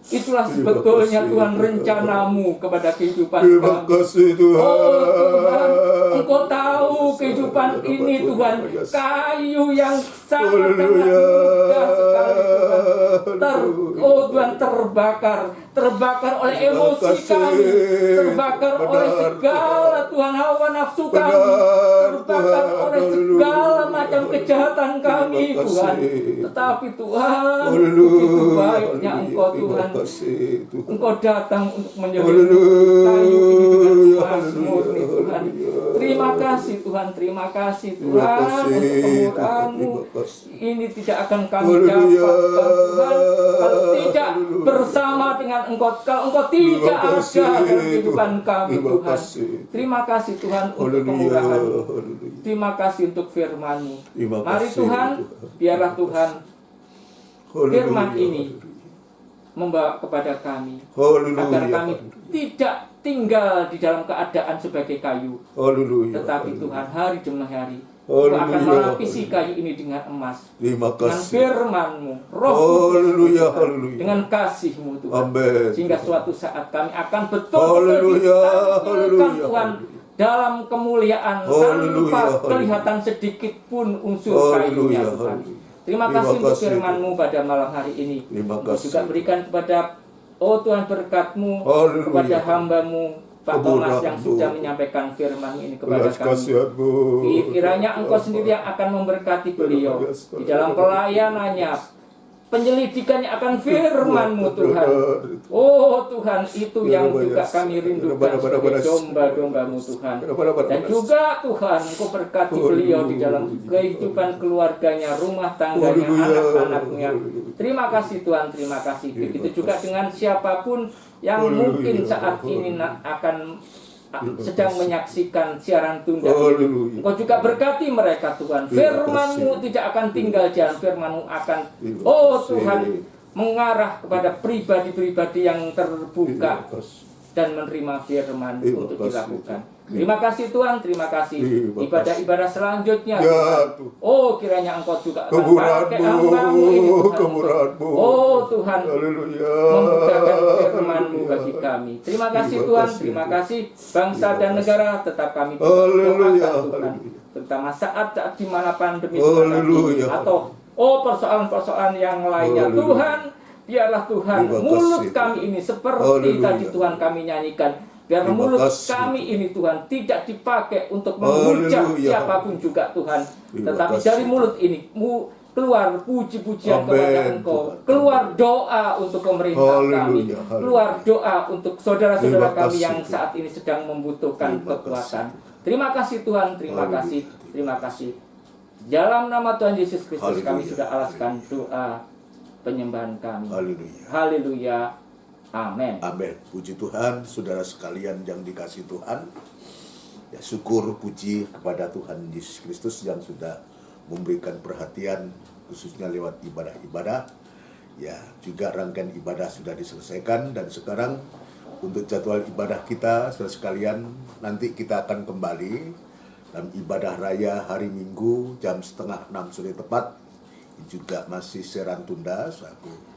Itulah sebetulnya Tuhan rencana-Mu kepada kehidupan Terima kami. kasih Tuhan. Oh Tuhan, Engkau tahu kehidupan ini Tuhan, kayu yang sangat-sangat mudah sekali Tuhan. Oh Tuhan, terbakar oleh emosi kami, terbakar oleh segala Tuhan hawa nafsu kami, terbakar oleh segala macam kejahatan kami Tuhan. Tetapi Tuhan, begitu baiknya Engkau Tuhan, Engkau datang untuk menyelimuti kayu ini dengan emas murni Tuhan. Terima kasih Tuhan, terima kasih Tuhan untuk kemurahan-Mu. Ini tidak akan kami dapat Tuhan kalau tidak bersama dengan Engkau, kalau Engkau tidak ada dalam kehidupan kami Tuhan. Terima kasih Tuhan untuk kemurahan-Mu. Terima kasih untuk firman-Mu. Mari Tuhan, biarlah Tuhan firman ini membawa kepada kami, Haleluya. agar kami tidak tinggal di dalam keadaan sebagai kayu, Haleluya. tetapi Tuhan hari demi hari Haleluya. Engkau akan melapisi kayu ini dengan emas, Terima dengan kasih. firman-Mu, Roh Kudus, Haleluya, Tuhan, haleluya. dengan kasih-Mu Tuhan, Amin. sehingga suatu saat kami akan betul-betul Haleluya, ditampilkan haleluya, Tuhan dalam kemuliaan Haleluya, tanpa haleluya. kelihatan sedikit pun unsur Haleluya, kayunya Tuhan. haleluya. Terima Terima kasih untuk kasih, firman-Mu pada malam hari ini. Terima Engkau kasih. juga berikan kepada Tuhan berkat-Mu Haleluya. kepada hamba-Mu Pak Thomas yang Kemuliaan-Mu. sudah menyampaikan firman ini kepada Belas kami. kasihan-Mu. Kiranya Engkau sendiri yang akan memberkati beliau di dalam pelayanannya, penyelidikannya akan firman-Mu Tuhan. Oh Tuhan, itu yang juga kami rindukan sebagai domba-domba-Mu Tuhan. Dan juga Tuhan, Engkau berkati beliau di dalam kehidupan keluarganya, rumah tangganya, anak-anaknya. Terima kasih Tuhan, terima kasih. Begitu juga dengan siapapun yang mungkin saat ini akan sedang menyaksikan siaran tunda ini. Engkau juga berkati mereka Tuhan. Firman-Mu tidak akan tinggal diam, firman-Mu akan Tuhan mengarah kepada pribadi-pribadi yang terbuka dan menerima firman untuk dilakukan. Terima kasih Tuhan, terima kasih. Ibadah-ibadah selanjutnya Tuhan. Oh, kiranya Engkau juga akan pakai hamba-Mu ini Tuhan. Kemurahan-Mu. Oh Tuhan, Haleluya. membukakan firman-Mu bagi kami. Terima kasih Tuhan, terima kasih. Bangsa dan negara tetap kami Haleluya, doakan Tuhan. haleluya. Terutama saat di mana pandemi sekarang ini, Haleluya. atau persoalan-persoalan yang lainnya. Haleluya. Tuhan, biarlah Tuhan Terima mulut kasih, kami Tuhan. ini seperti Haleluya. tadi Tuhan kami nyanyikan. Biar Terima mulut kasih, kami Tuhan. ini Tuhan tidak dipakai untuk menghujat Haleluya. siapapun juga Tuhan. Terima Tetapi kasih, dari mulut ini keluar puji-pujian Amin, kepada Engkau, Tuhan. keluar doa untuk pemerintah kami, Haleluya, haleluya. keluar doa untuk saudara-saudara Terima kami kasih, yang Tuhan. saat ini sedang membutuhkan Terima kekuatan. kasih, Terima kasih Tuhan, terima Haleluya. kasih, terima kasih. Dalam nama Tuhan Yesus Kristus kami Haleluya. sudah alaskan doa penyembahan kami. Haleluya. Haleluya. Amin. Amin. Puji Tuhan, saudara sekalian yang dikasih Tuhan. Ya, syukur puji kepada Tuhan Yesus Kristus yang sudah memberikan perhatian khususnya lewat ibadah-ibadah. Ya, juga rangkaian ibadah sudah diselesaikan dan sekarang untuk jadwal ibadah kita saudara sekalian, nanti kita akan kembali dalam ibadah raya hari Minggu jam 5:30 sore tepat. Juga masih siaran tunda, saudaraku.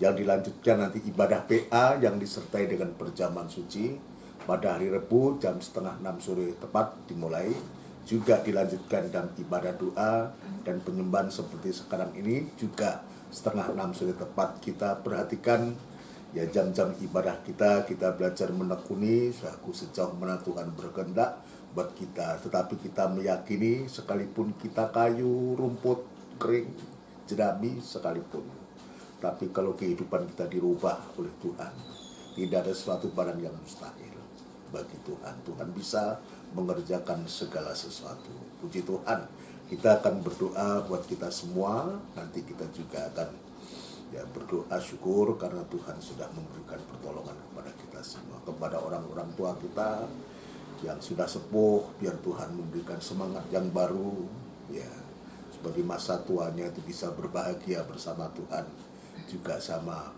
Yang dilanjutkan nanti ibadah PA yang disertai dengan perjamuan suci pada hari Rabu jam 5:30 sore tepat dimulai. Juga dilanjutkan dalam ibadah doa dan penyembahan seperti sekarang ini juga 5:30 sore tepat. Kita perhatikan ya jam-jam ibadah kita belajar menekuni aku sejauh mana Tuhan berkehendak buat kita. Tetapi kita meyakini sekalipun kita kayu, rumput, kering, jerami sekalipun, tapi kalau kehidupan kita dirubah oleh Tuhan, tidak ada suatu barang yang mustahil bagi Tuhan. Tuhan bisa mengerjakan segala sesuatu. Puji Tuhan. Kita akan berdoa buat kita semua. Nanti kita juga akan berdoa syukur karena Tuhan sudah memberikan pertolongan kepada kita semua. Kepada orang-orang tua kita yang sudah sepuh, biar Tuhan memberikan semangat yang baru. Ya, sebagai masa tuanya itu bisa berbahagia bersama Tuhan. Juga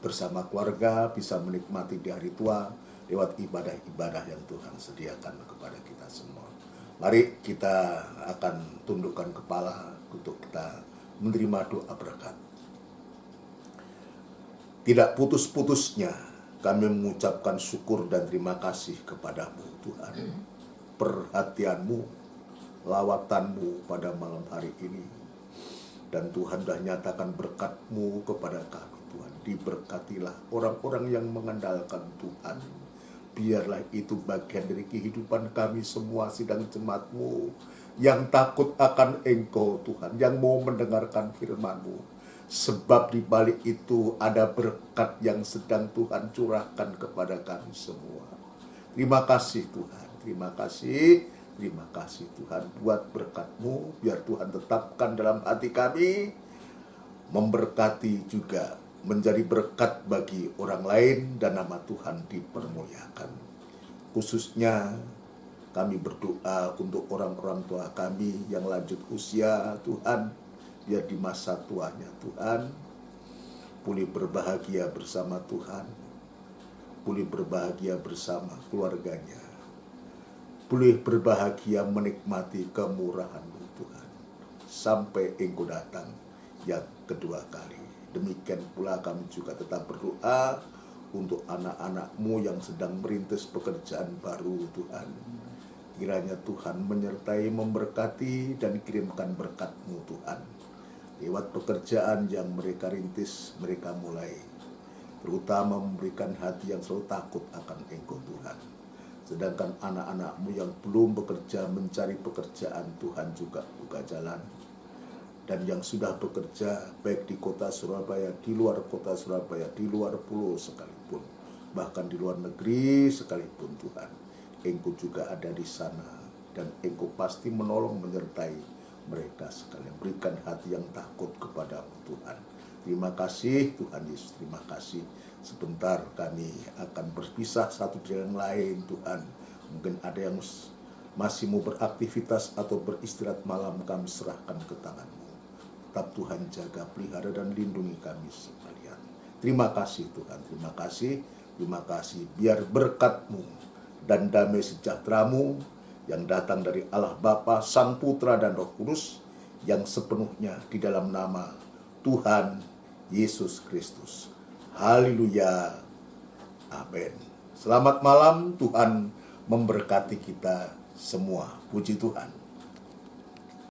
bersama keluarga bisa menikmati di hari tua lewat ibadah-ibadah yang Tuhan sediakan kepada kita semua. Mari kita akan tundukkan kepala untuk kita menerima doa berkat. Tidak putus-putusnya kami mengucapkan syukur dan terima kasih kepadamu Tuhan. Perhatianmu, lawatanmu pada malam hari ini. Dan Tuhan sudah nyatakan berkat-Mu kepada kami. Tuhan, diberkatilah orang-orang yang mengandalkan Tuhan. Biarlah itu bagian dari kehidupan kami semua sidang jemaat-Mu yang takut akan Engkau Tuhan, yang mau mendengarkan firman-Mu. Sebab di balik itu ada berkat yang sedang Tuhan curahkan kepada kami semua. Terima kasih Tuhan, terima kasih. Terima kasih Tuhan buat berkat-Mu, biar Tuhan tetapkan dalam hati kami, memberkati juga menjadi berkat bagi orang lain dan nama Tuhan dipermuliakan. Khususnya kami berdoa untuk orang-orang tua kami yang lanjut usia Tuhan, biar di masa tuanya Tuhan pulih berbahagia bersama Tuhan, pulih berbahagia bersama keluarganya, pulih berbahagia menikmati kemurahan-Mu Tuhan, sampai Engkau datang yang kedua kali. Demikian pula kami juga tetap berdoa untuk anak-anak-Mu yang sedang merintis pekerjaan baru Tuhan. Kiranya Tuhan menyertai, memberkati, dan kirimkan berkat-Mu Tuhan. Lewat pekerjaan yang mereka rintis, mereka mulai. Terutama memberikan hati yang selalu takut akan Engkau Tuhan. Sedangkan anak-anak-Mu yang belum bekerja, mencari pekerjaan, Tuhan juga buka jalan. Dan yang sudah bekerja, baik di kota Surabaya, di luar kota Surabaya, di luar pulau sekalipun, bahkan di luar negeri sekalipun Tuhan, Engkau juga ada di sana, dan Engkau pasti menolong, menyertai mereka sekalian. Berikan hati yang takut kepada-Mu Tuhan. Terima kasih Tuhan Yesus, terima kasih. Sebentar kami akan berpisah satu dengan lain Tuhan. Mungkin ada yang masih mau beraktivitas atau beristirahat malam, kami serahkan ke tangan-Mu. Tetap Tuhan jaga, pelihara, dan lindungi kami sekalian. Terima kasih Tuhan, terima kasih. Terima kasih, biar berkat-Mu dan damai sejahtera-Mu yang datang dari Allah Bapa, Sang Putra, dan Roh Kudus, yang sepenuhnya di dalam nama Tuhan Yesus Kristus. Haleluya. Amin. Selamat malam, Tuhan memberkati kita semua. Puji Tuhan.